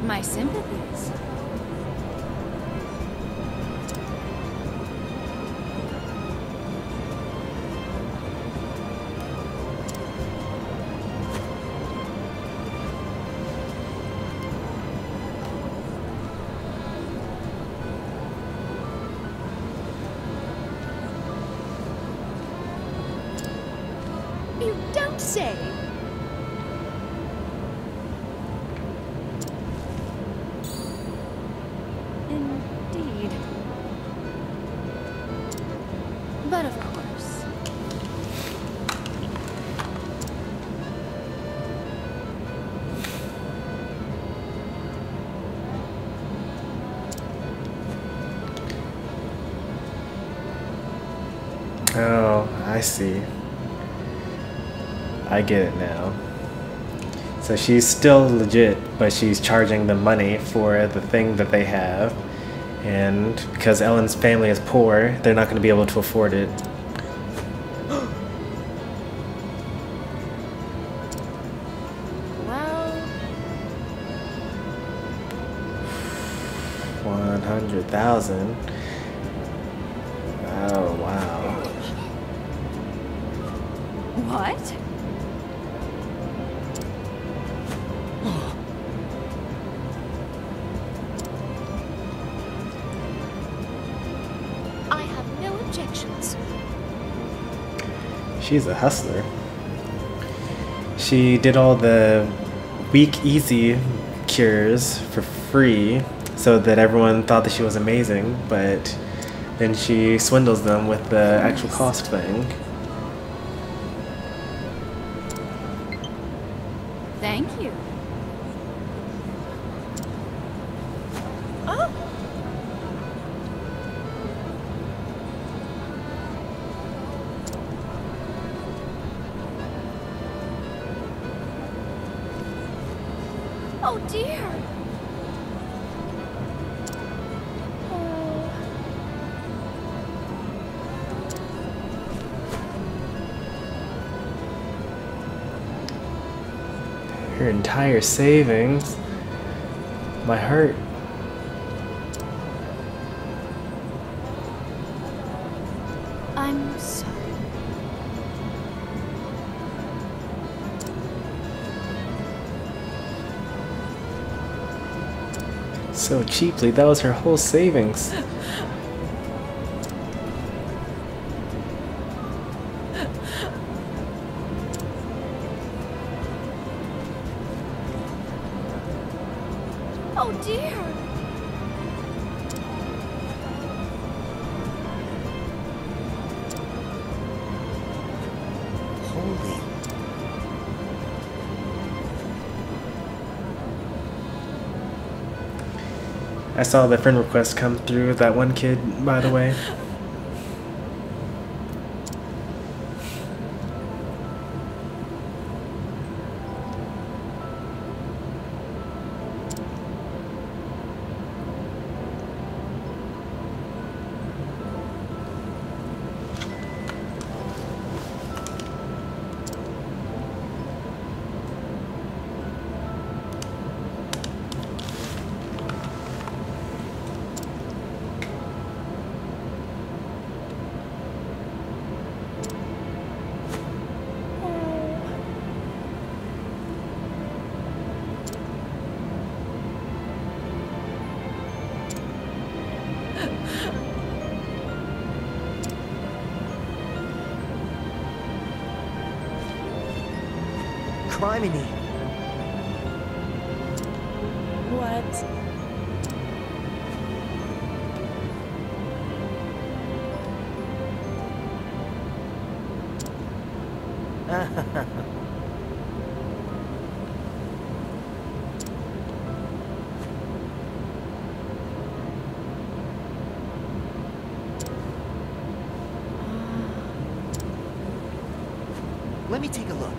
My sympathies. You don't say. Indeed. But of course. Oh, I see. I get it now. So she's still legit, but she's charging them money for the thing that they have. And because Ellen's family is poor, they're not going to be able to afford it. Well, 100,000. Oh, wow. what? I have no objections. She's a hustler. She did all the weak easy cures for free so that everyone thought that she was amazing, but then she swindles them with the actual cost thing. Thank you. Oh, Oh dear. Her entire savings. My heart. I'm sorry. So cheaply, that was her whole savings. Oh dear! Holy. I saw the friend request come through with that one kid, by the way. Criminy. What? Let me take a look.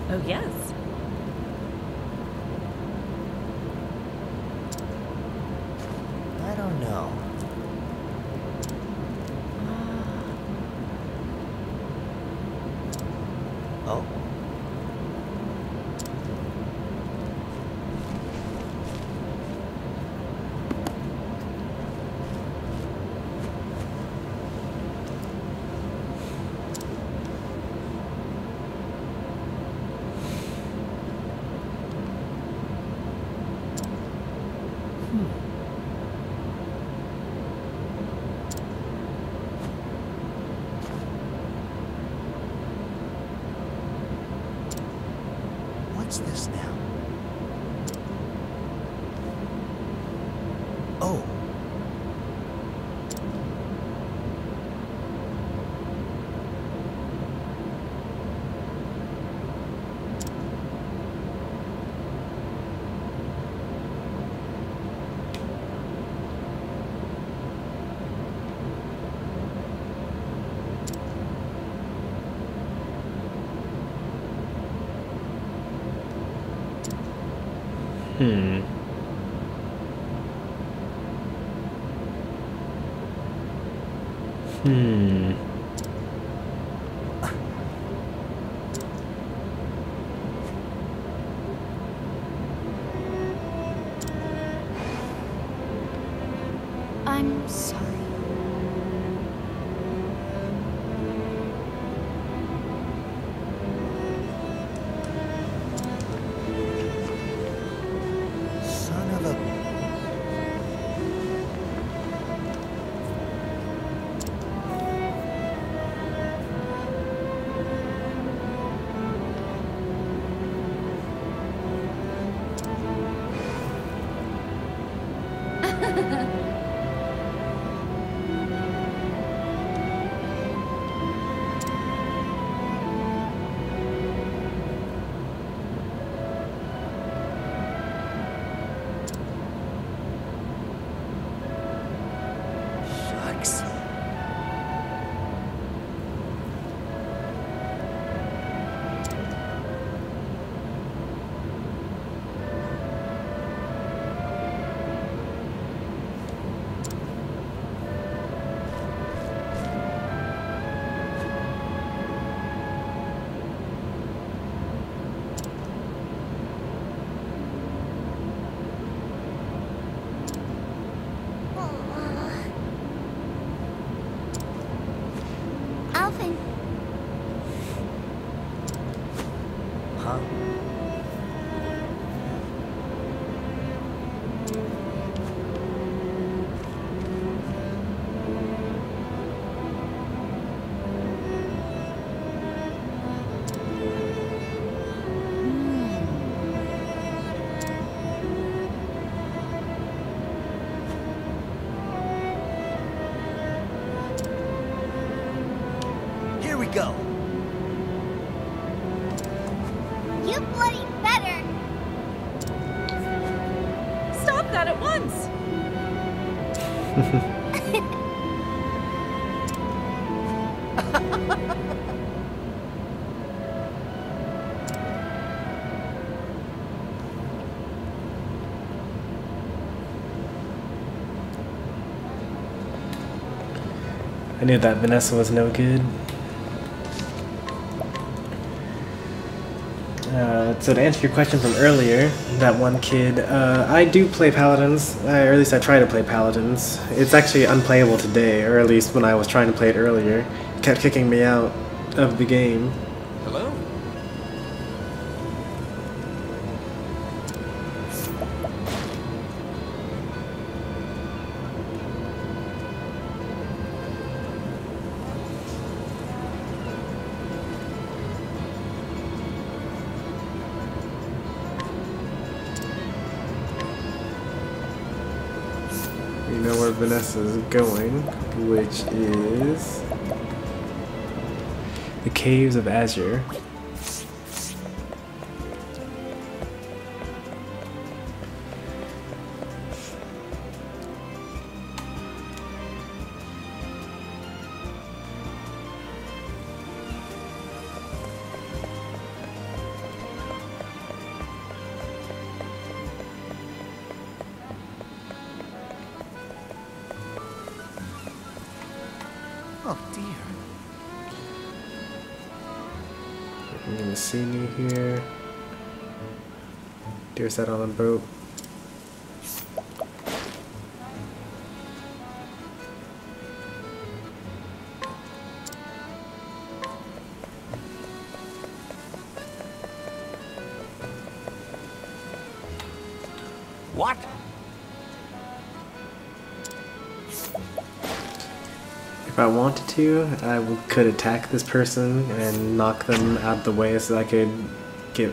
Oh, yes. I don't know. Oh. What's this now? Oh. Hmm. Hmm. I'm sorry. Son of a... that at once. I knew that Vanessa was no good. So to answer your question from earlier, that one kid, I do play paladins, or at least I try to play paladins. It's actually unplayable today, or at least when I was trying to play it earlier. It kept kicking me out of the game. Hello? You know where Vanessa's going, which is the Caves of Azure. Oh dear. You're gonna see me here. Deer sat on a boat. What? If I wanted to, could attack this person and knock them out of the way so I could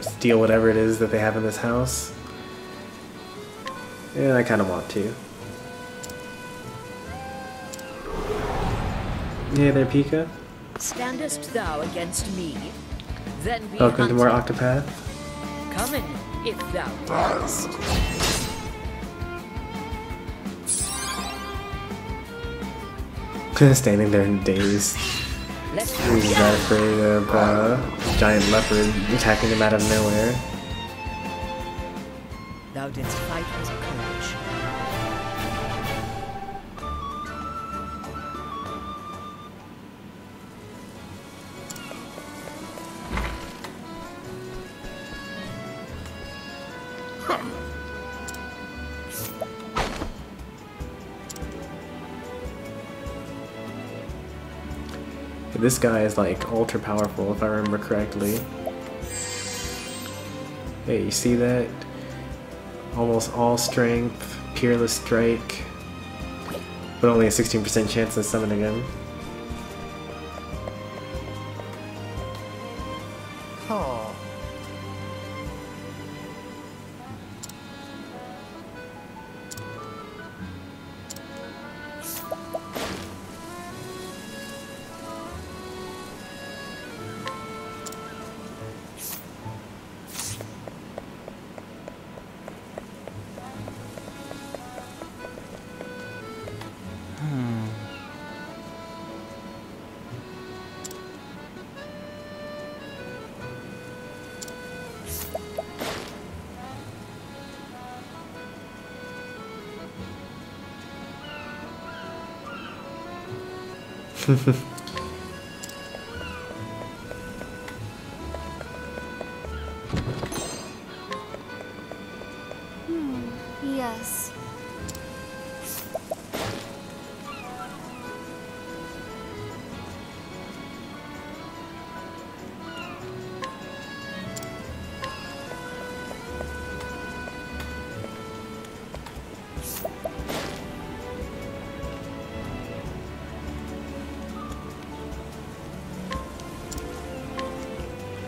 steal whatever it is that they have in this house. And I kind of want to. Yeah, there, Pika. Standest thou against me? Then be Welcome to more hunted. Octopath. Come in, if thou darest. Standing there in daze. He's not afraid of giant leopard attacking him out of nowhere. Thou didst fight with courage. This guy is like ultra powerful if I remember correctly. Hey, you see that? Almost all strength, peerless strike, but only a 16% chance of summoning him. Oh. Yes.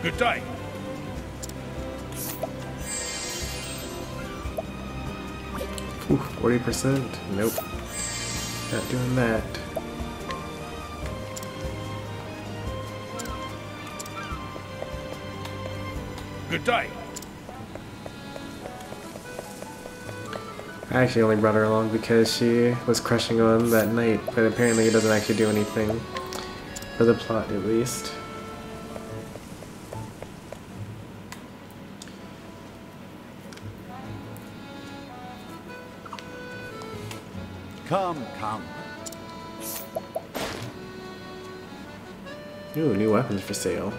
Good day. Ooh, 40%? Nope. Not doing that. Good day. I actually only brought her along because she was crushing on that knight, but apparently it doesn't actually do anything. For the plot, at least. Come, come. Ooh, new weapons for sale.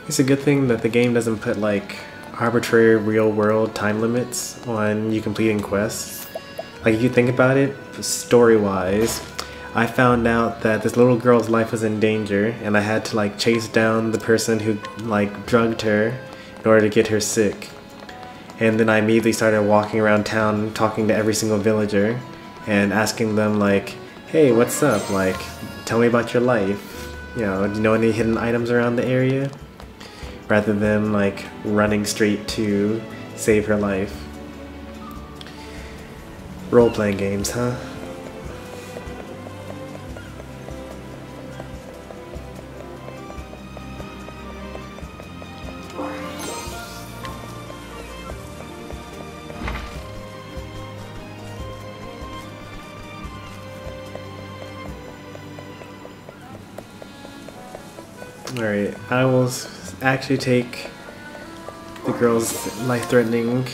It's a good thing that the game doesn't put like arbitrary real-world time limits on you completing quests. Like if you think about it, story-wise, I found out that this little girl's life was in danger and I had to like chase down the person who like drugged her in order to get her sick. And then I immediately started walking around town talking to every single villager and asking them like, hey, what's up? Like, tell me about your life. You know any hidden items around the area? Rather than like running straight to save her life. Role-playing games, huh? Alright, I will actually take the girl's life-threatening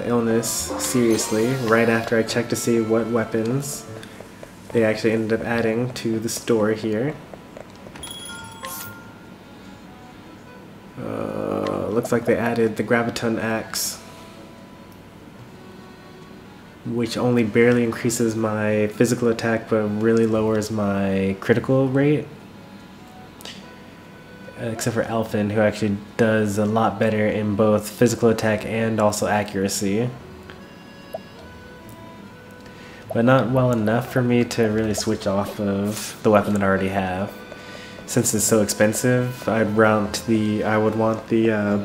illness seriously right after I check to see what weapons they actually ended up adding to the store here. Looks like they added the Graviton Axe, which only barely increases my physical attack but really lowers my critical rate. Except for Alfyn, who actually does a lot better in both physical attack and also accuracy. But not well enough for me to really switch off of the weapon that I already have. Since it's so expensive, I would want the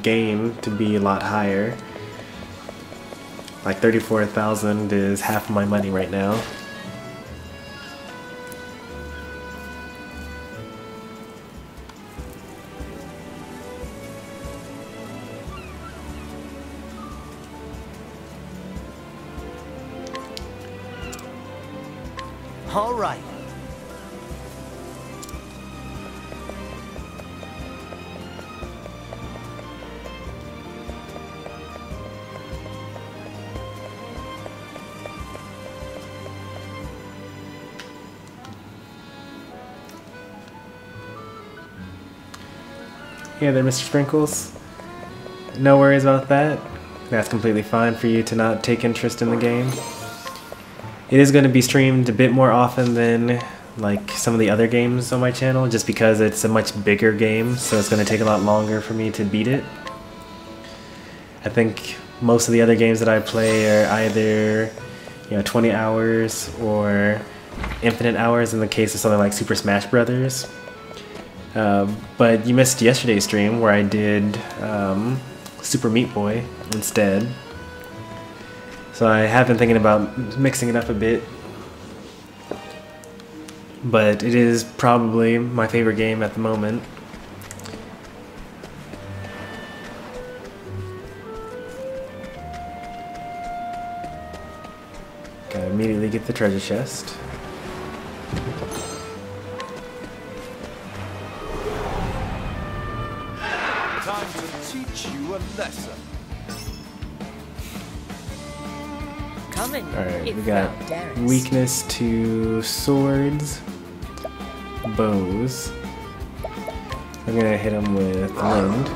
game to be a lot higher. Like 34,000 is half of my money right now. All right. Yeah, there, Mr. Sprinkles. No worries about that. That's completely fine for you to not take interest in the game. It is going to be streamed a bit more often than like some of the other games on my channel, just because it's a much bigger game, so it's going to take a lot longer for me to beat it. I think most of the other games that I play are either 20 hours or infinite hours in the case of something like Super Smash Brothers. But you missed yesterday's stream where I did Super Meat Boy instead. So I have been thinking about mixing it up a bit. But it is probably my favorite game at the moment. Gotta immediately get the treasure chest. Time to teach you a lesson. Alright, we got weakness to swords, bows. I'm gonna hit him with wind.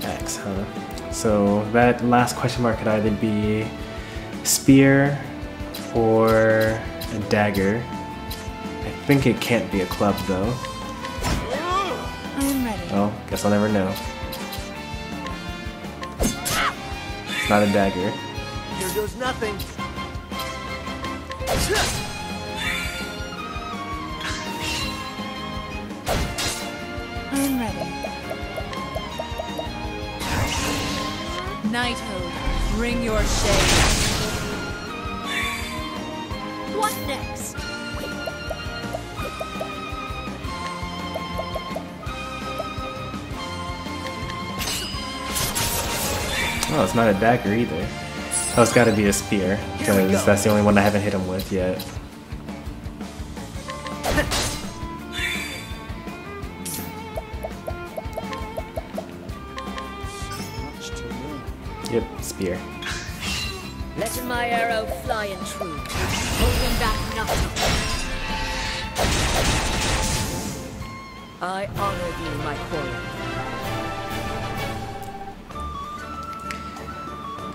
Axe, huh? So that last question mark could either be spear or a dagger. I think it can't be a club though. I'm ready. Oh, guess I'll never know. It's not a dagger. Here goes nothing. I'm ready. Knighthood, bring your shade. What next? Oh, it's not a dagger either. Oh, it's gotta be a spear, because that's the only one I haven't hit him with yet. Yep, spear. Letting my arrow fly and true. Holding back nothing. I honor you, my quarry.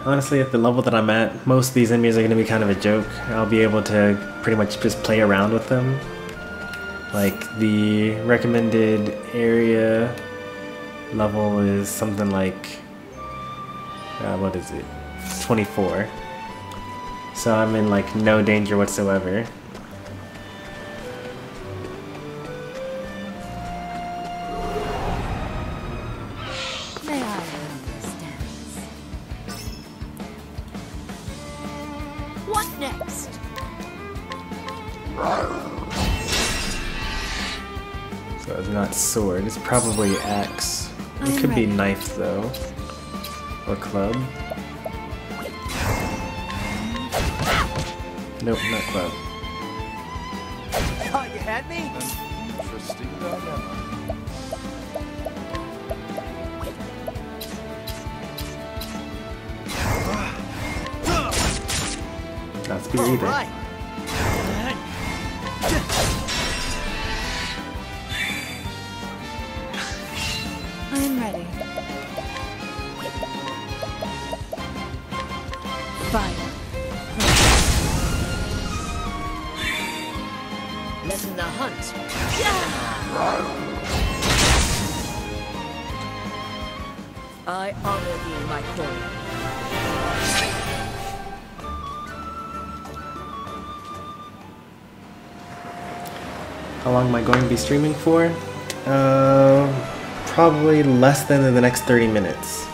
Honestly, at the level that I'm at, most of these enemies are going to be kind of a joke. I'll be able to pretty much just play around with them. Like, the recommended area level is something like, what is it? 24. So I'm in like no danger whatsoever. May I understand? What next? So it's not sword, it's probably axe. It could be knife though. Or club. Nope, not club. Thought you had me? Interesting dilemma. Not spear either. Right. I am ready. Fire. Letting the hunt. I honor you, my quarry. How long am I going to be streaming for? Probably less than the next 30 minutes.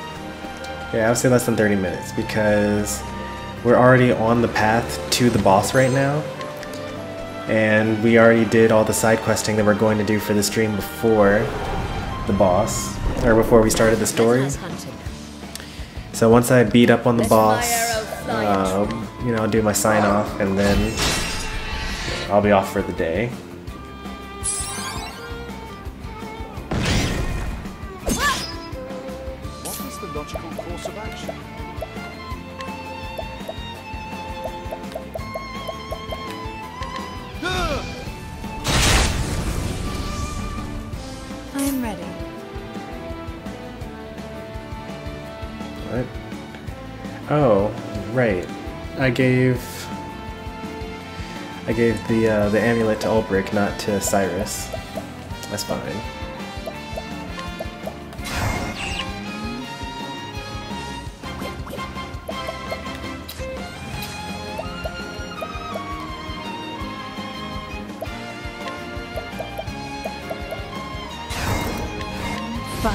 Yeah, I would say less than 30 minutes because we're already on the path to the boss right now. And we already did all the side questing that we're going to do for the stream before the boss, or before we started the story. So once I beat up on the boss, you know, I'll do my sign off and then I'll be off for the day. What is the logical course of action? I am ready. What? Oh, right. I gave the amulet to Ulbrich, not to Cyrus. That's fine. Fire.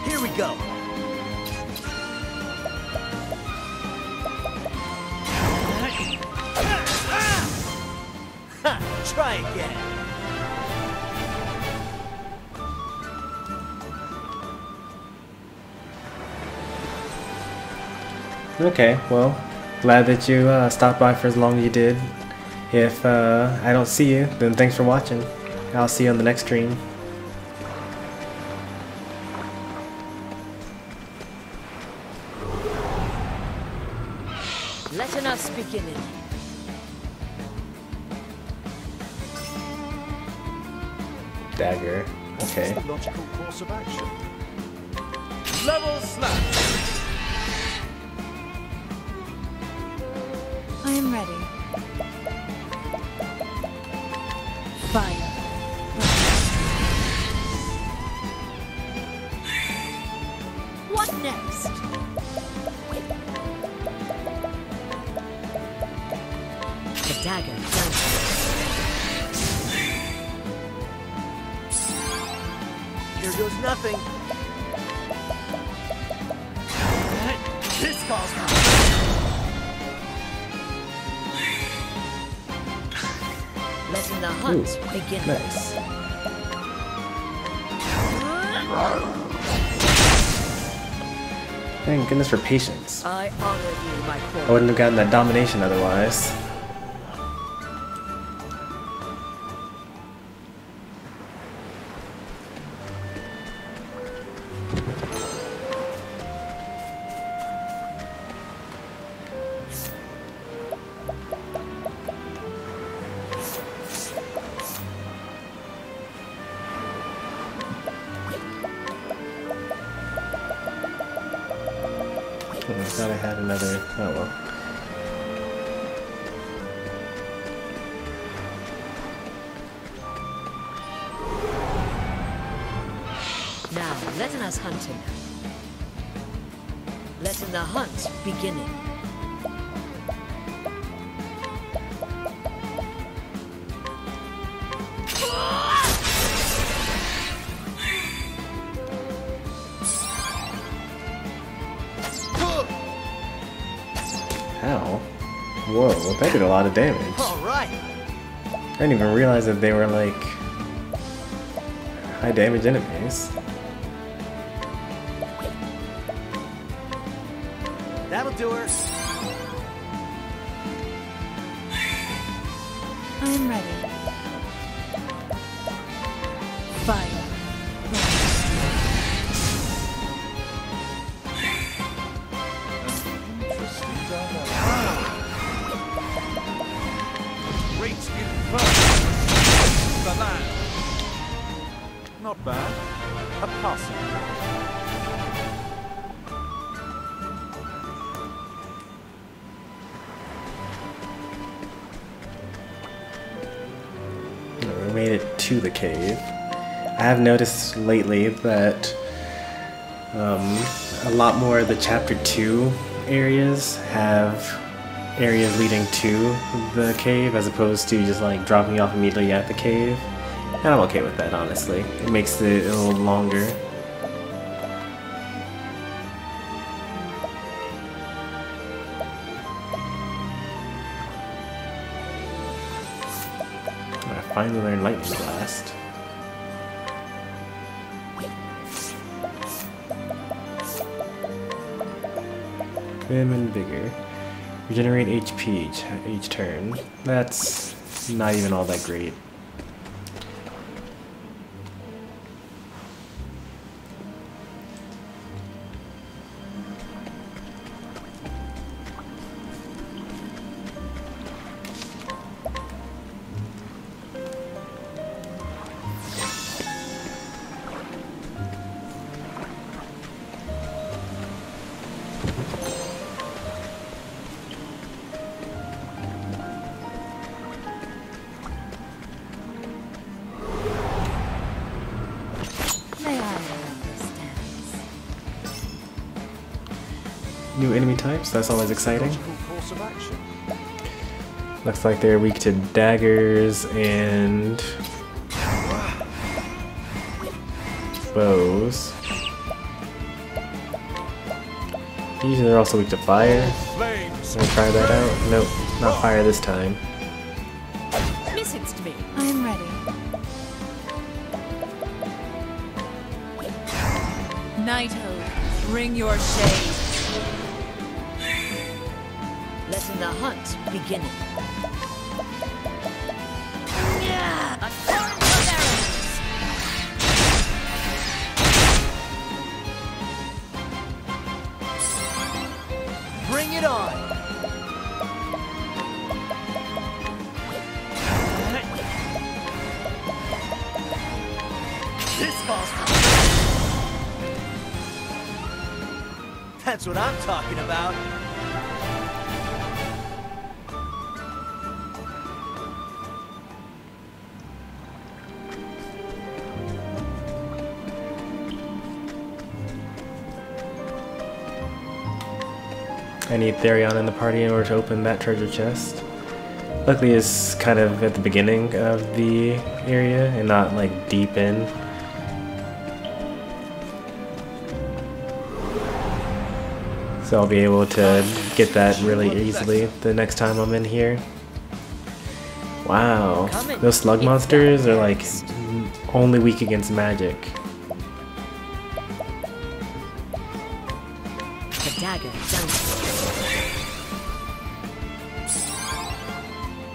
Here we go. Ha! Try again. Okay, well, glad that you stopped by for as long as you did. If I don't see you, then thanks for watching. I'll see you on the next stream. Letting us begin it. Dagger. Okay. What's the logical course of action? Level slap! I am ready. Fire. What next? The dagger dances. Here Here goes nothing. This calls for... Letting the hunt begin. Nice. Thank goodness for patience. I honor you, my I core. wouldn't have gotten that domination otherwise. I thought I had another. Oh well. Now, letting us hunting. Letting the hunt beginning. How? Whoa, that did a lot of damage. Alright. I didn't even realize that they were like high damage enemies. That'll do her. I'm ready. Fire. Great inferno. The land. Not bad. A passing. We made it to the cave. I have noticed lately that a lot more of the chapter 2 areas have areas leading to the cave as opposed to just like dropping you off immediately at the cave. And I'm okay with that, honestly. It makes it a little longer. I finally learned Lightning Blast. Vim and Vigor. Regenerate HP each turn. That's not even all that great. New enemy types, that's always exciting. Course of action. Looks like they're weak to daggers and bows. Usually they're also weak to fire. Flames. Gonna try that out. Nope, not fire this time. Listen to me. I'm ready. Knighthood, bring your shade. Letting the hunt beginning. A torrent of arrows. Bring it on. This calls for... That's what I'm talking about. I need Therion in the party in order to open that treasure chest. Luckily it's kind of at the beginning of the area and not like deep in. So I'll be able to get that really easily the next time I'm in here. Wow, those slug monsters are like only weak against magic. The dagger down.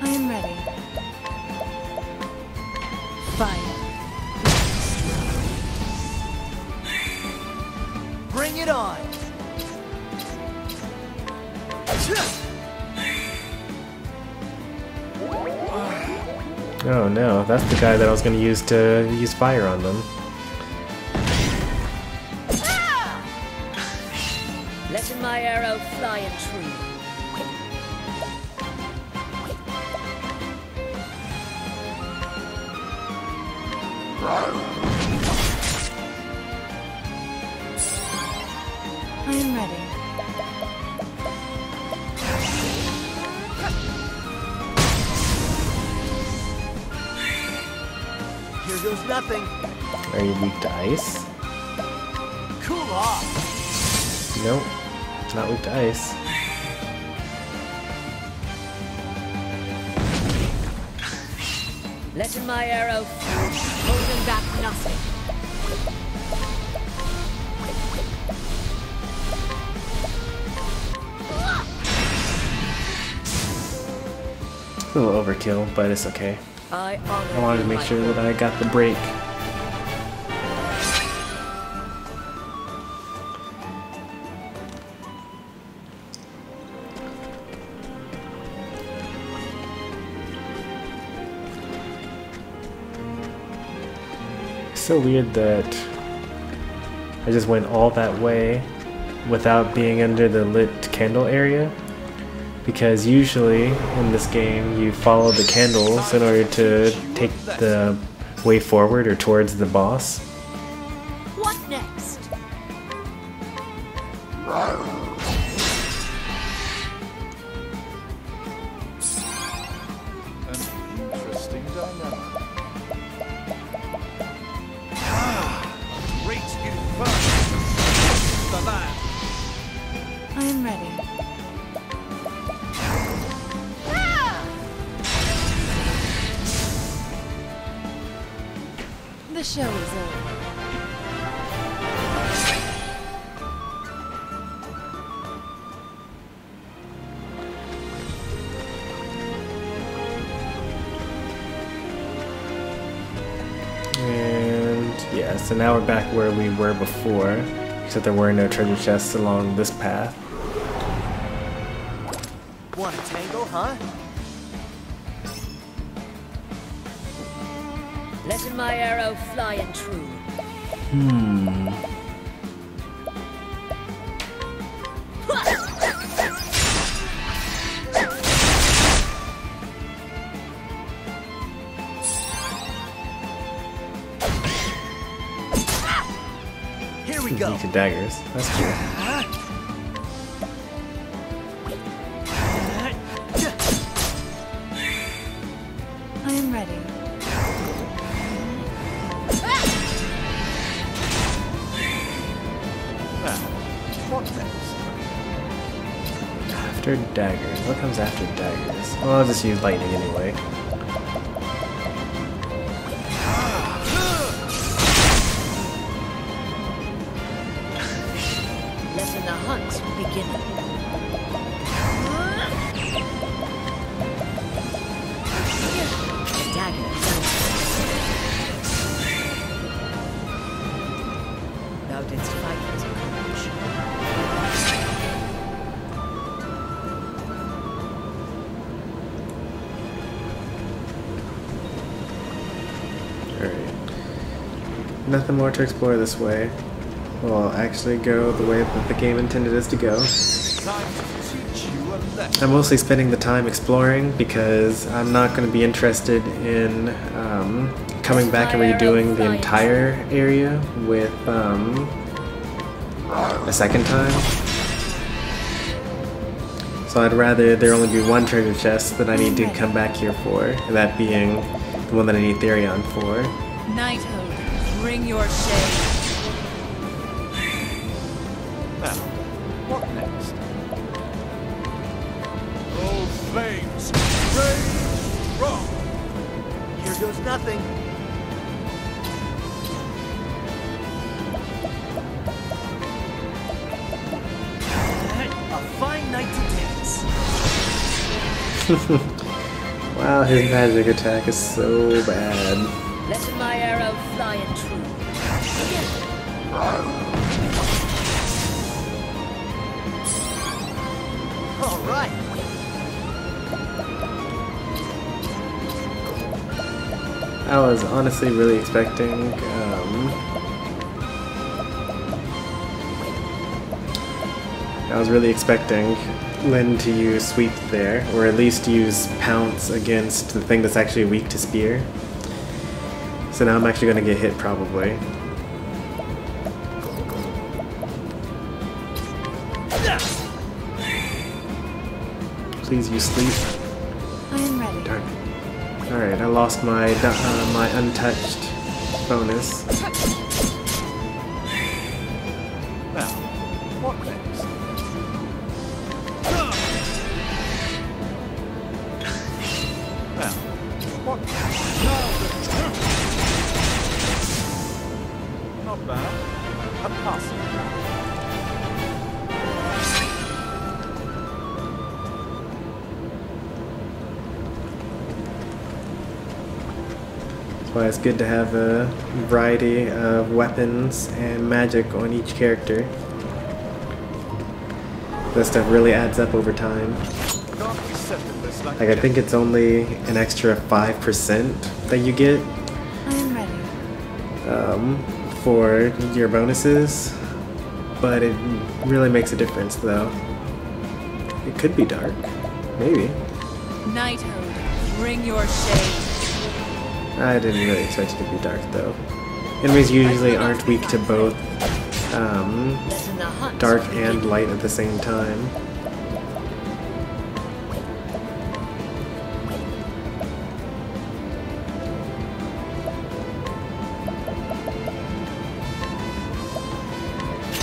I am ready. Fire. Bring it on! Oh no, that's the guy that I was going to use fire on them. Letting my arrow fly and true. I am ready. Here goes nothing. Are you weak to ice? Cool off. Nope, not weak to ice. Letting my arrow fly, holding back nothing. A little overkill, but it's okay. I I wanted to make sure that I got the break. It's so weird that I just went all that way without being under the lit candle area. Because usually in this game you follow the candles in order to take the way forward or towards the boss. What next? An interesting dynamic. Great inferno. The land. I am ready. The show is over. And yeah, so now we're back where we were before, except there were no treasure chests along this path. Want a tango, huh? Letting my arrow fly and true. Here we go. Weak to daggers. That's cool. I am ready. What next? After daggers. What comes after daggers? Well, I'll just use lightning anyway. Letting the hunt begin. The dagger down. Thou didst fight with courage. Alright. Nothing more to explore this way. We'll actually go the way that the game intended us to go. Time to teach you a lesson. I'm mostly spending the time exploring because I'm not going to be interested in coming back and redoing the entire area with a second time. So I'd rather there only be one treasure chest that I need to come back here for, and that being the one that I need Therion for. Knighthood, bring your shade. Now, what next? nothing. A fine night to dance. Wow, his magic attack is so bad. Let my arrow fly and true. All right. I was honestly really expecting Lynn to use sweep there, or at least use pounce against the thing that's actually weak to spear. So now I'm actually going to get hit probably. Please use sleep. I am ready. Darn. Alright, I lost my my untouched bonus. Now, what next? Now, what next? Not bad. A passing. That's why it's good to have a variety of weapons and magic on each character. That stuff really adds up over time. Can't be settled this like Like I think it's only an extra 5% that you get I am ready. for your bonuses, but it really makes a difference though. It could be dark, maybe. Knighthood, bring your shade. I didn't really expect it to be dark though. Enemies usually aren't weak to both Let the hunt dark begin. and light at the same time.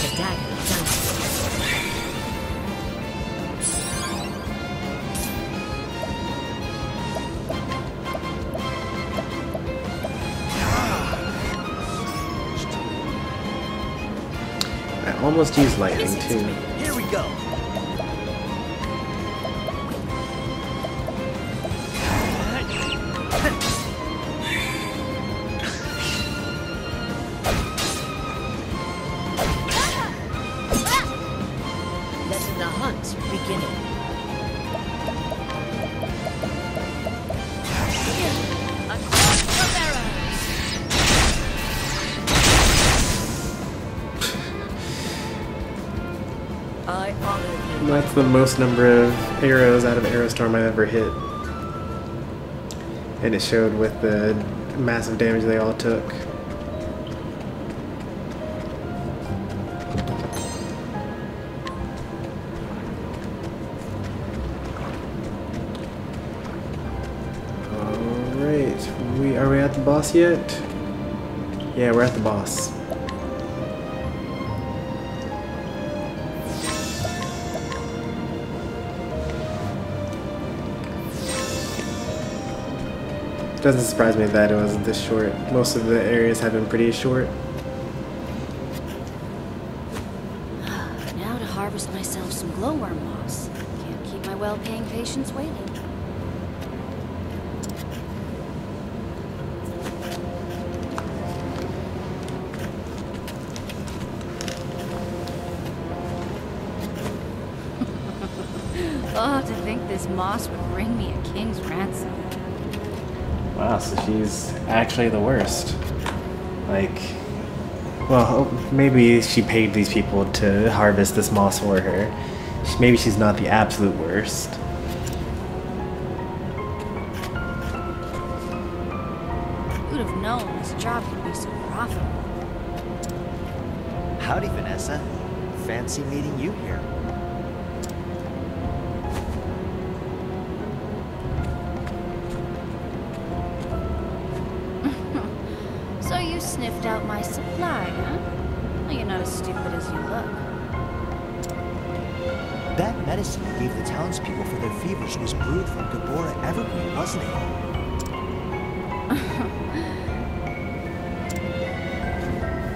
The dagger dances. I almost used lightning too. Here we go. Let the hunt begin. Across the barrows. I honor you. That's the most number of arrows out of Arrowstorm I've ever hit. And it showed with the massive damage they all took. Alright, are we at the boss yet? Yeah, we're at the boss. Doesn't surprise me that it was this short. Most of the areas have been pretty short. Now to harvest myself some glowworm moss. Can't keep my well-paying patients waiting. Oh, to think this moss would bring me a king's ransom. Wow, so she's actually the worst. Like, well, maybe she paid these people to harvest this moss for her. Maybe she's not the absolute worst. Who'd have known this job could be so profitable? Howdy, Vanessa. Fancy meeting you here. So you sniffed out my supply, huh? Well, you're not as stupid as you look. That medicine you gave the townspeople for their fevers was brewed from Gabora Evergreen, wasn't it?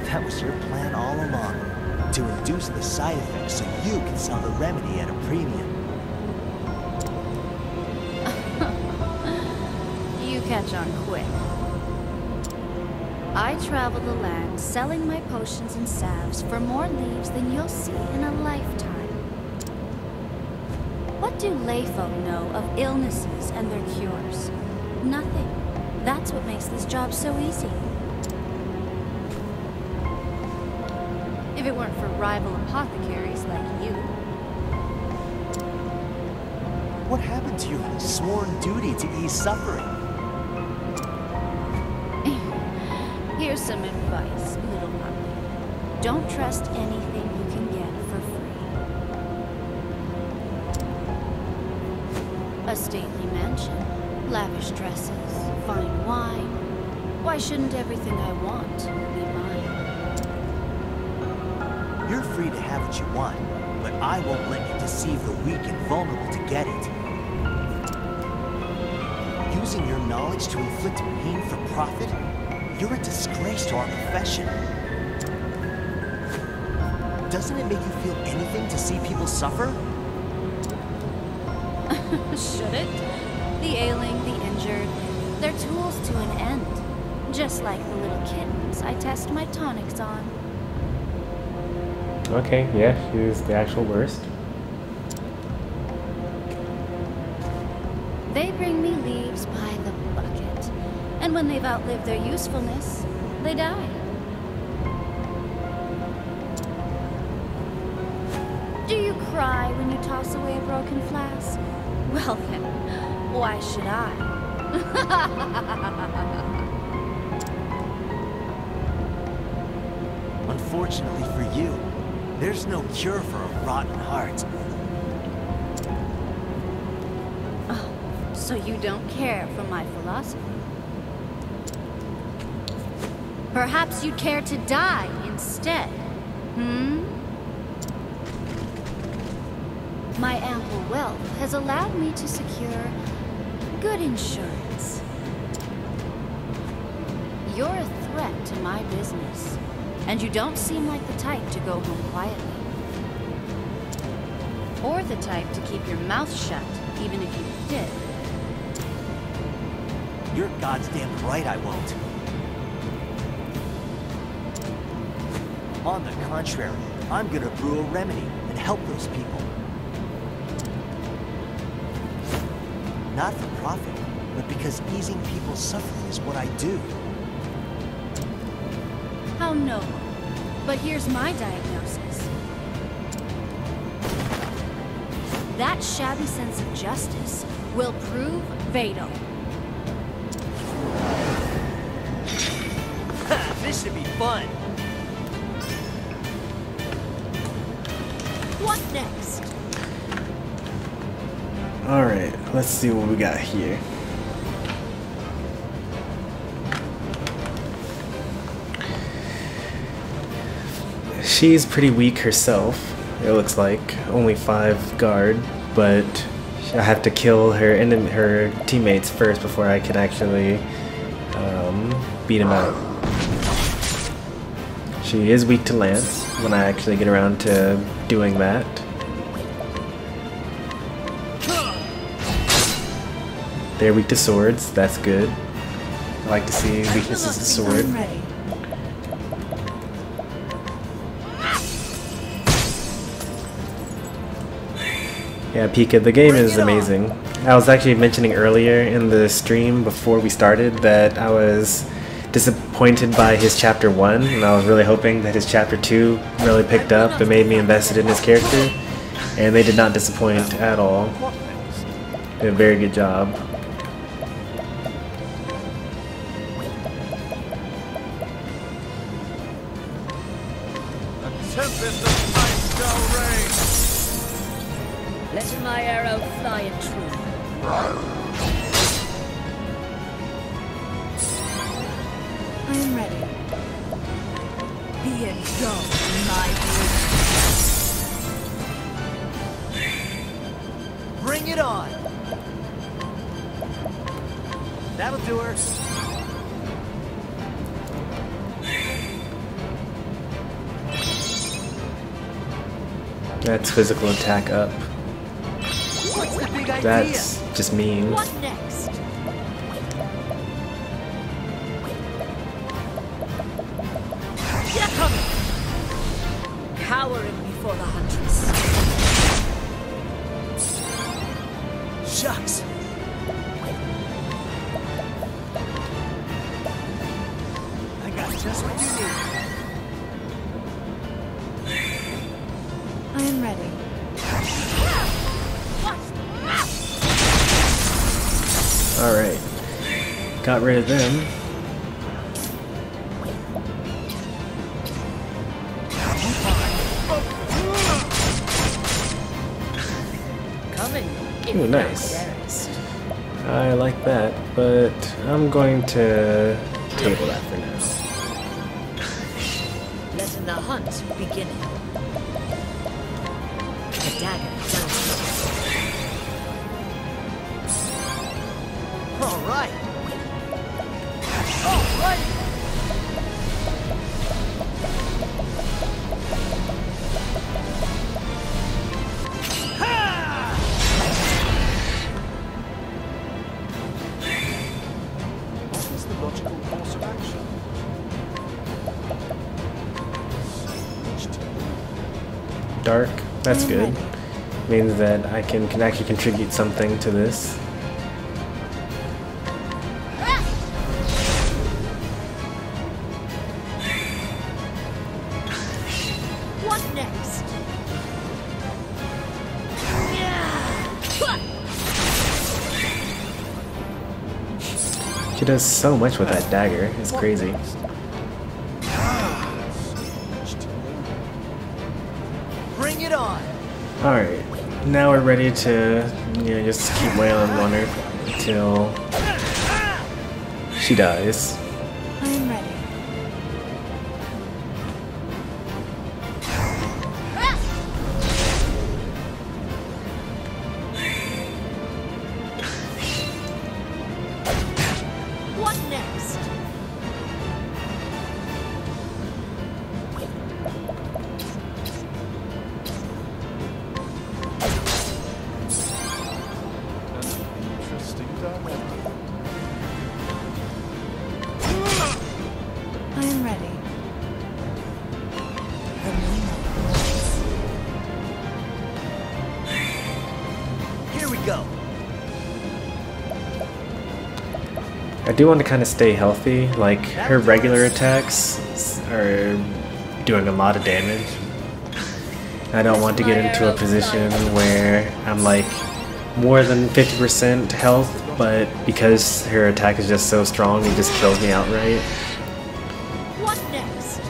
That was your plan all along, to induce the side effects so you can sell the remedy at a premium. You catch on quick. I travel the land selling my potions and salves for more leaves than you'll see in a lifetime. What do layfolk know of illnesses and their cures? Nothing. That's what makes this job so easy. If it weren't for rival apothecaries like you. What happened to your sworn duty to ease suffering? Here's some advice, little puppy. Don't trust anything you can get for free. A stately mansion, lavish dresses, fine wine. Why shouldn't everything I want be mine? You're free to have what you want, but I won't let you deceive the weak and vulnerable to get it. Using your knowledge to inflict pain for profit? You're a disgrace to our profession. Doesn't it make you feel anything to see people suffer? Should it? The ailing, the injured, they're tools to an end. Just like the little kittens I test my tonics on. Okay, yeah, she's the actual worst. They bring me leaves by the bucket. And when they've outlived their usefulness, they die. Do you cry when you toss away a broken flask? Well then, why should I? Unfortunately for you, there's no cure for a rotten heart. Oh, so you don't care for my philosophy? Perhaps you'd care to die instead, hmm? My ample wealth has allowed me to secure good insurance. You're a threat to my business, and you don't seem like the type to go home quietly. Or the type to keep your mouth shut, even if you did. You're goddamn right I won't. On the contrary, I'm gonna brew a remedy and help those people. Not for profit, but because easing people's suffering is what I do. How noble. But here's my diagnosis. That shabby sense of justice will prove fatal. This should be fun. What next? Alright, let's see what we got here. She's pretty weak herself, it looks like. Only 5 guard, but I have to kill her teammates first before I can actually beat him out. She is weak to lance when I actually get around to doing that. They're weak to swords, that's good. I like to see weaknesses to sword. Yeah, Pika, the game is amazing. I was actually mentioning earlier in the stream before we started that I was disappointed by his chapter 1, and I was really hoping that his chapter 2 really picked up and made me invested in his character, and they did not disappoint at all. They did a very good job. Let my arrow fly and true. I am ready. Be engulfed in my Bring it on! That'll do her. That's physical attack up. What's the big idea? That's just mean. What next? Come! Cowering before the huntress. Shucks. I got just what you need. I am ready. Alright. Got rid of them. Coming. Ooh, nice. I like that, but I'm going to table that for now. Letting the hunt begin. The dagger down. All right. All right. What is the logical course of action? Dark, that's good. Means that I can actually contribute something to this. What next? She does so much with that dagger, it's crazy. Bring it on. Alright, now we're ready to, just keep wailing on her until she dies. I am ready. What next? Interesting dilemma. I am ready. Here we go. I do want to kind of stay healthy, like her regular attacks are doing a lot of damage. I don't want to get into a position where I'm like more than 50% health, but because her attack is just so strong, it just kills me outright. What next?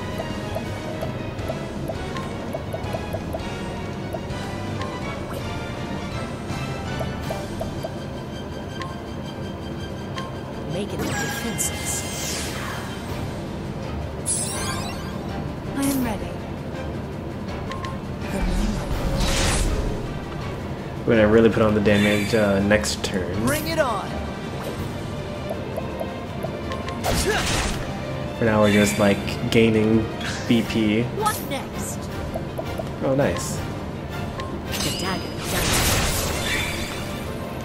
Making the defenses. I am ready. We're gonna really put on the damage next turn. Bring it on. For now, we're just like gaining BP. What next? Oh, nice. The dagger down.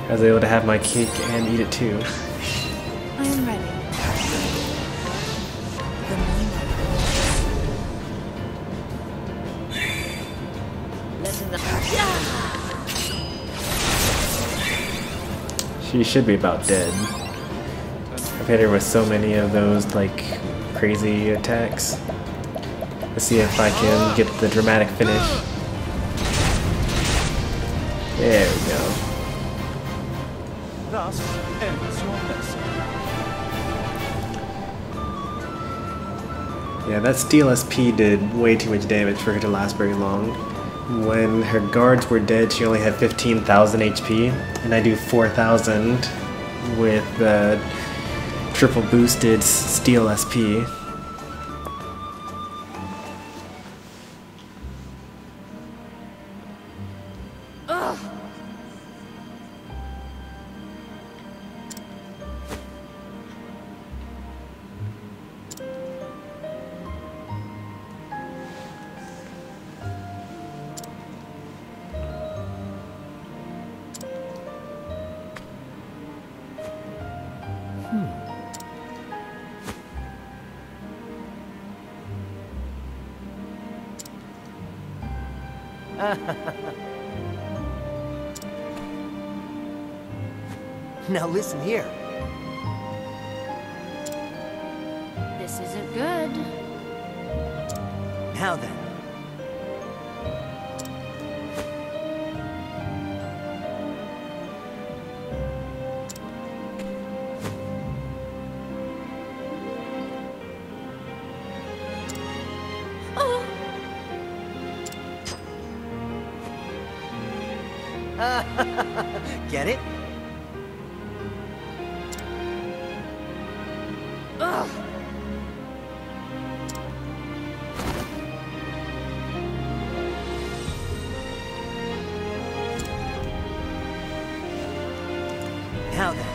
I was able to have my cake and eat it too. I am ready. Letting the She should be about dead. I've hit her with so many of those like crazy attacks. Let's see if I can get the dramatic finish. There we go. Thus ends your lesson. Yeah, that Steel SP did way too much damage for her to last very long. When her guards were dead, she only had 15,000 HP, and I do 4,000 with the triple boosted Steel SP. Now listen here. This isn't good. Now then. Get it? Ugh. Now then.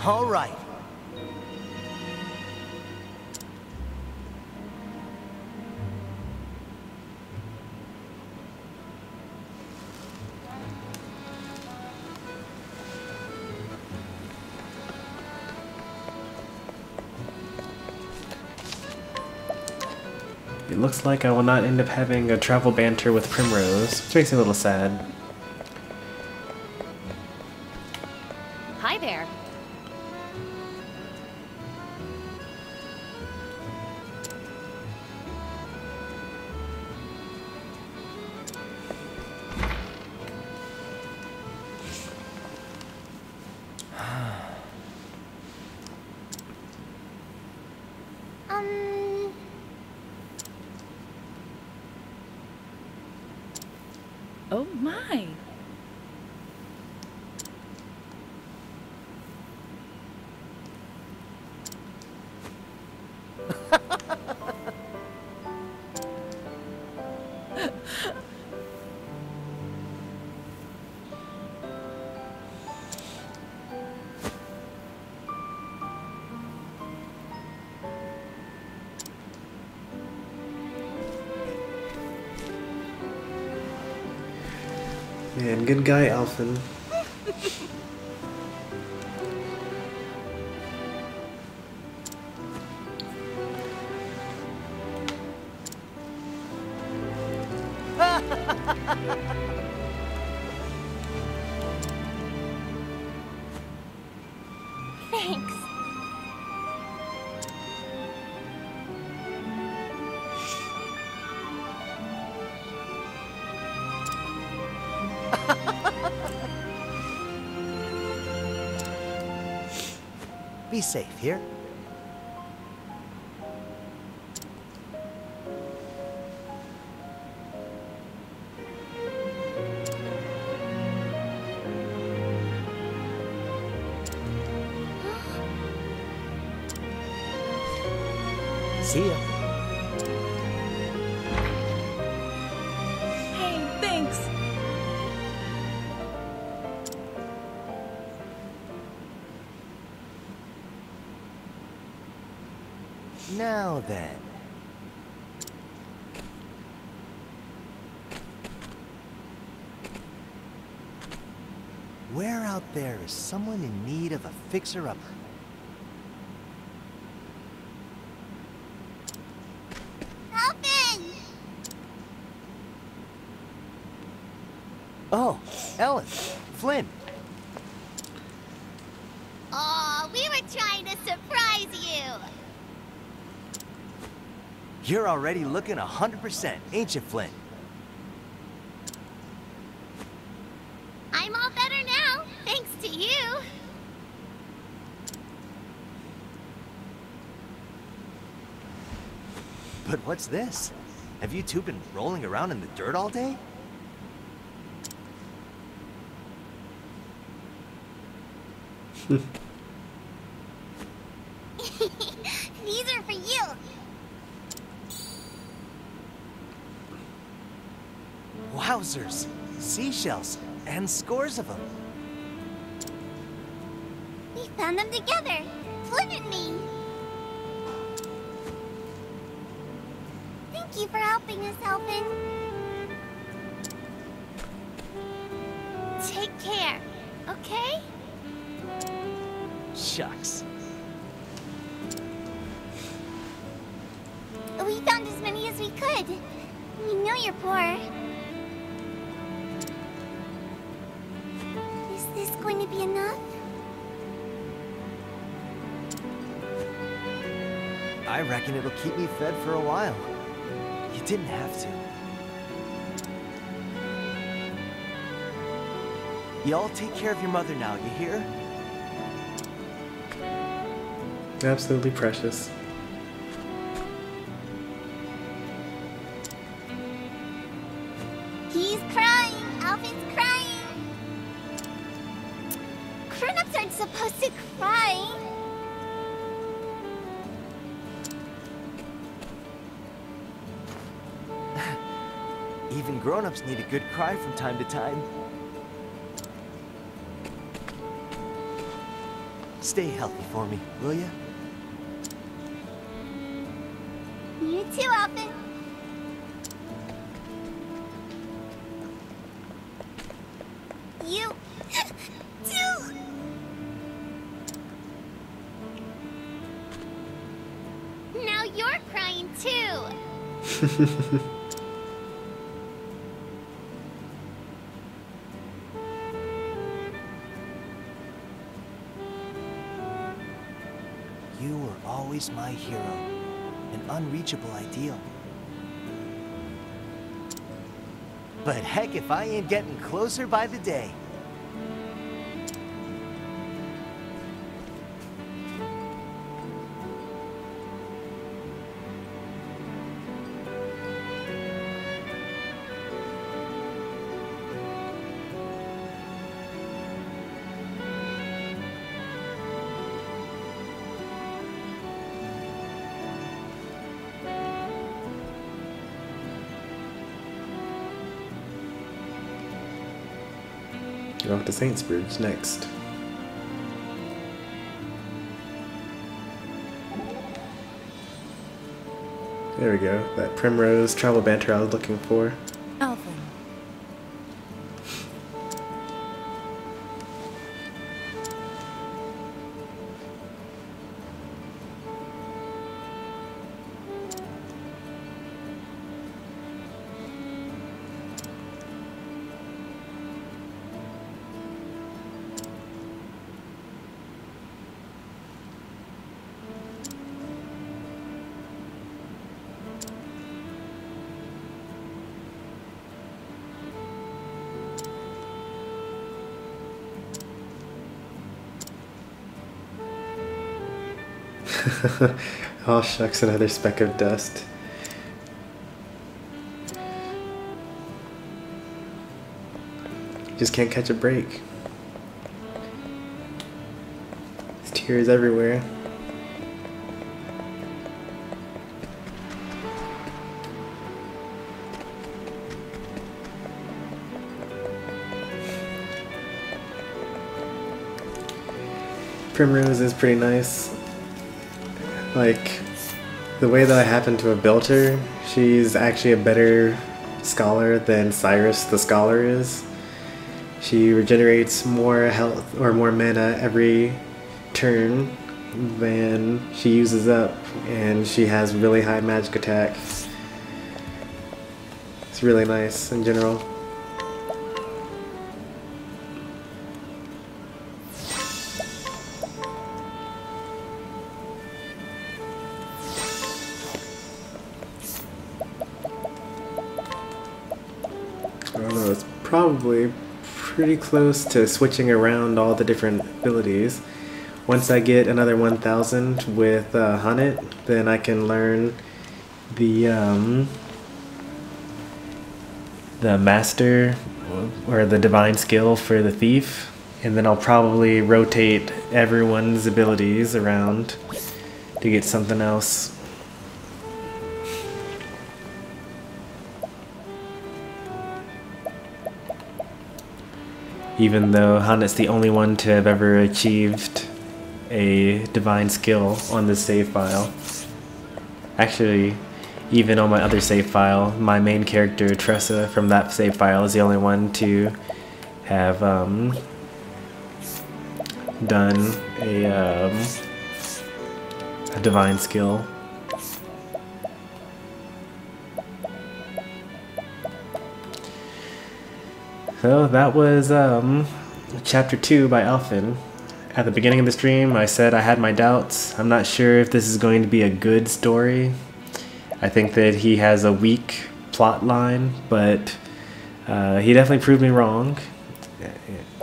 All right. It looks like I will not end up having a travel banter with Primrose, which makes me a little sad. Hi there. Oh my. Man, good guy, Alfyn. Thanks. Be safe here. See ya. Hey, thanks. Now then. Where out there is someone in need of a fixer-upper? Alfyn! Oh, Ellen, Flynn. Aw, we were trying to surprise you. You're already looking 100%, ain't you, Flynn? I'm all better now, thanks to you. But what's this? Have you two been rolling around in the dirt all day? These are for you. Wowzers! Seashells, and scores of them. We found them together, Flynn and me. Thank you for helping us, Alfyn. Take care, okay? Shucks. We found as many as we could. We know you're poor. Is this going to be enough? I reckon it'll keep me fed for a while. You didn't have to. Y'all take care of your mother now, you hear? Absolutely precious. He's crying. Alfyn's crying. Grown-ups aren't supposed to cry. Even grown-ups need a good cry from time to time. Stay healthy for me, will ya? You too, Alfyn. You too. Now you're crying too. You were always my hero, an unreachable ideal. But heck if I ain't getting closer by the day. Off to Saintsbridge next. There we go. That Primrose travel banter I was looking for. Alfyn. Oh shucks, another speck of dust. Just can't catch a break. There's tears everywhere. Primrose is pretty nice. Like, the way that I happen to have built her, she's actually a better scholar than Cyrus the Scholar is. She regenerates more health or more mana every turn than she uses up, and she has really high magic attack. It's really nice in general. I don't know, it's probably pretty close to switching around all the different abilities. Once I get another 1000 with Hunnet, then I can learn the master or the divine skill for the thief, and then I'll probably rotate everyone's abilities around to get something else. Even though Hunnet's the only one to have ever achieved a divine skill on this save file. Actually, even on my other save file, my main character, Tressa, from that save file is the only one to have done a divine skill. So that was chapter 2 by Alfyn. At the beginning of the stream, I said I had my doubts. I'm not sure if this is going to be a good story. I think that he has a weak plot line, but he definitely proved me wrong.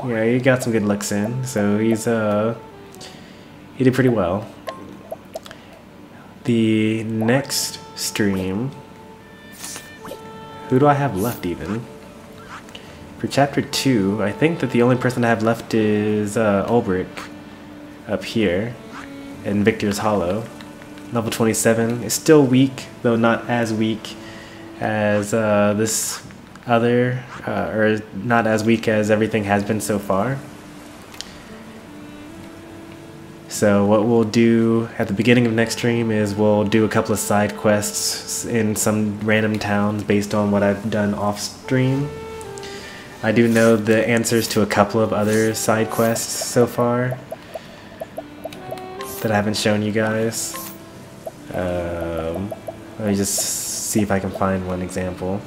Yeah, he got some good looks in, so he did pretty well. The next stream, who do I have left even? For chapter 2, I think that the only person I have left is Ulbrich up here in Victor's Hollow. Level 27 is still weak, though not as weak as this other, or not as weak as everything has been so far. So what we'll do at the beginning of next stream is we'll do a couple of side quests in some random towns based on what I've done off stream. I do know the answers to a couple of other side quests so far that I haven't shown you guys. Let me just see if I can find one example.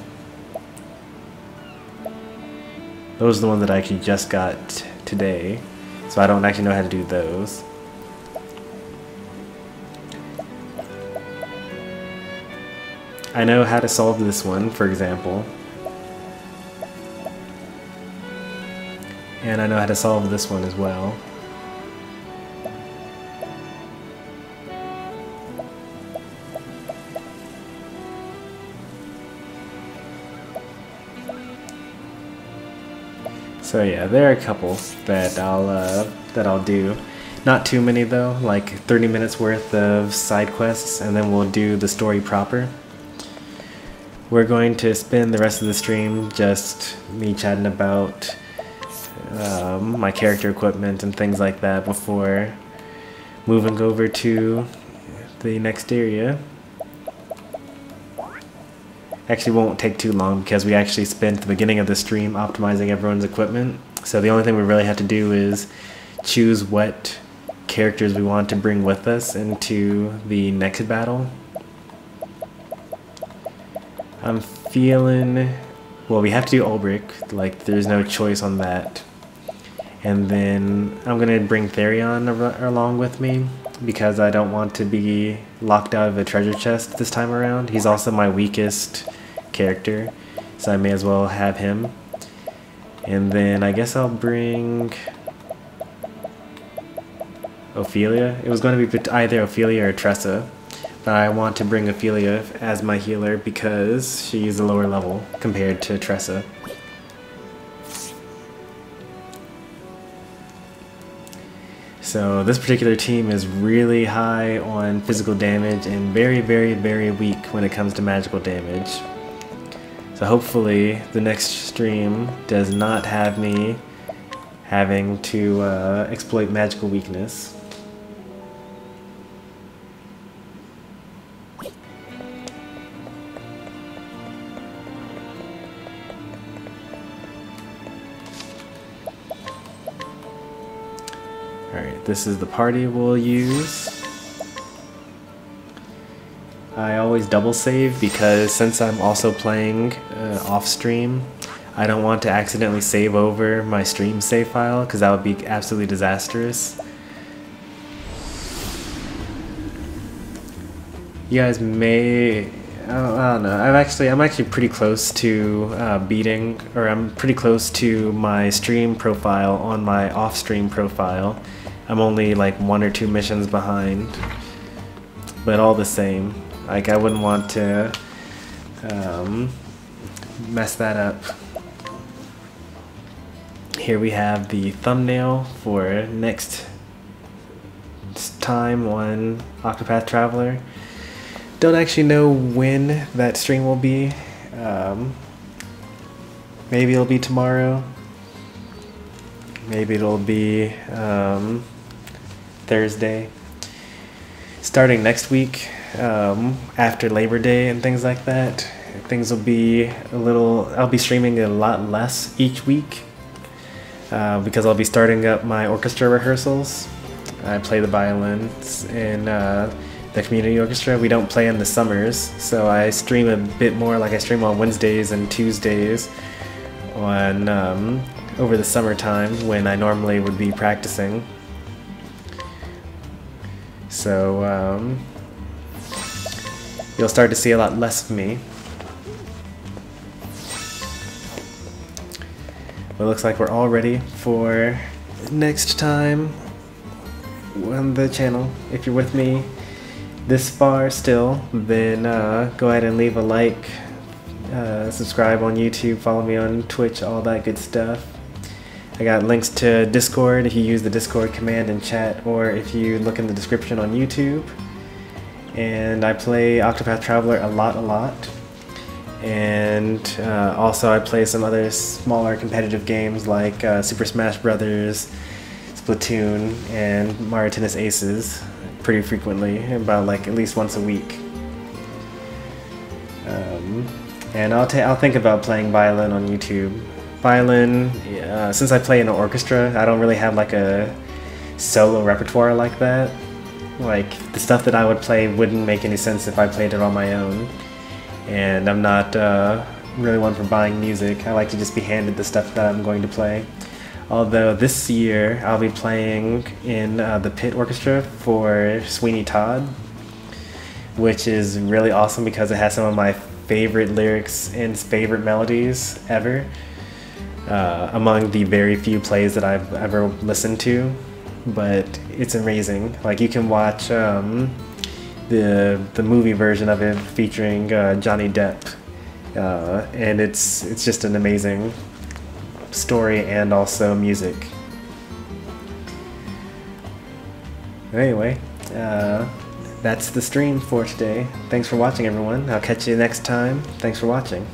Those are the ones that I actually just got today, so I don't actually know how to do those. I know how to solve this one, for example. And I know how to solve this one as well. So yeah, there are a couple that I'll do. Not too many though, like 30 minutes worth of side quests, and then we'll do the story proper. We're going to spend the rest of the stream just me chatting about my character equipment and things like that before moving over to the next area. Actually won't take too long because we actually spent the beginning of the stream optimizing everyone's equipment. So the only thing we really have to do is choose what characters we want to bring with us into the next battle. I'm feeling, well, we have to do Ulbrich, like there's no choice on that. And then I'm gonna bring Therion along with me because I don't want to be locked out of a treasure chest this time around. He's also my weakest character, so I may as well have him. And then I guess I'll bring Ophelia. It was going to be either Ophelia or Tressa, but I want to bring Ophelia as my healer because she's a lower level compared to Tressa. So this particular team is really high on physical damage and very, very, very weak when it comes to magical damage. So hopefully the next stream does not have me having to exploit magical weakness. Alright, this is the party we'll use. I always double save because since I'm also playing off stream, I don't want to accidentally save over my stream save file because that would be absolutely disastrous. You guys may, I don't know, I'm actually pretty close to beating, or I'm pretty close to my stream profile on my off stream profile. I'm only like 1 or 2 missions behind, but all the same, like I wouldn't want to mess that up. Here we have the thumbnail for next time on Octopath Traveler. Don't actually know when that stream will be. Maybe it'll be tomorrow. Maybe it'll be Thursday. Starting next week, after Labor Day and things like that, things will be a little, I'll be streaming a lot less each week. because I'll be starting up my orchestra rehearsals. I play the violins in the community orchestra. We don't play in the summers, so I stream a bit more. Like I stream on Wednesdays and Tuesdays on over the summertime when I normally would be practicing. So you'll start to see a lot less of me. But it looks like we're all ready for next time on the channel. If you're with me this far still, then go ahead and leave a like, subscribe on YouTube, follow me on Twitch, all that good stuff. I got links to Discord if you use the Discord command in chat, or if you look in the description on YouTube. And I play Octopath Traveler a lot. And also I play some other smaller competitive games like Super Smash Brothers, Splatoon, and Mario Tennis Aces pretty frequently, about like at least once a week. And I'll think about playing violin on YouTube. Violin, since I play in an orchestra, I don't really have like a solo repertoire like that. Like the stuff that I would play wouldn't make any sense if I played it on my own. And I'm not really one for buying music. I like to just be handed the stuff that I'm going to play. Although this year I'll be playing in the pit orchestra for Sweeney Todd, which is really awesome because it has some of my favorite lyrics and favorite melodies ever, among the very few plays that I've ever listened to. But it's amazing. Like you can watch the movie version of it featuring Johnny Depp, and it's just an amazing story and also music. Anyway, that's the stream for today. Thanks for watching, everyone. I'll catch you next time. Thanks for watching.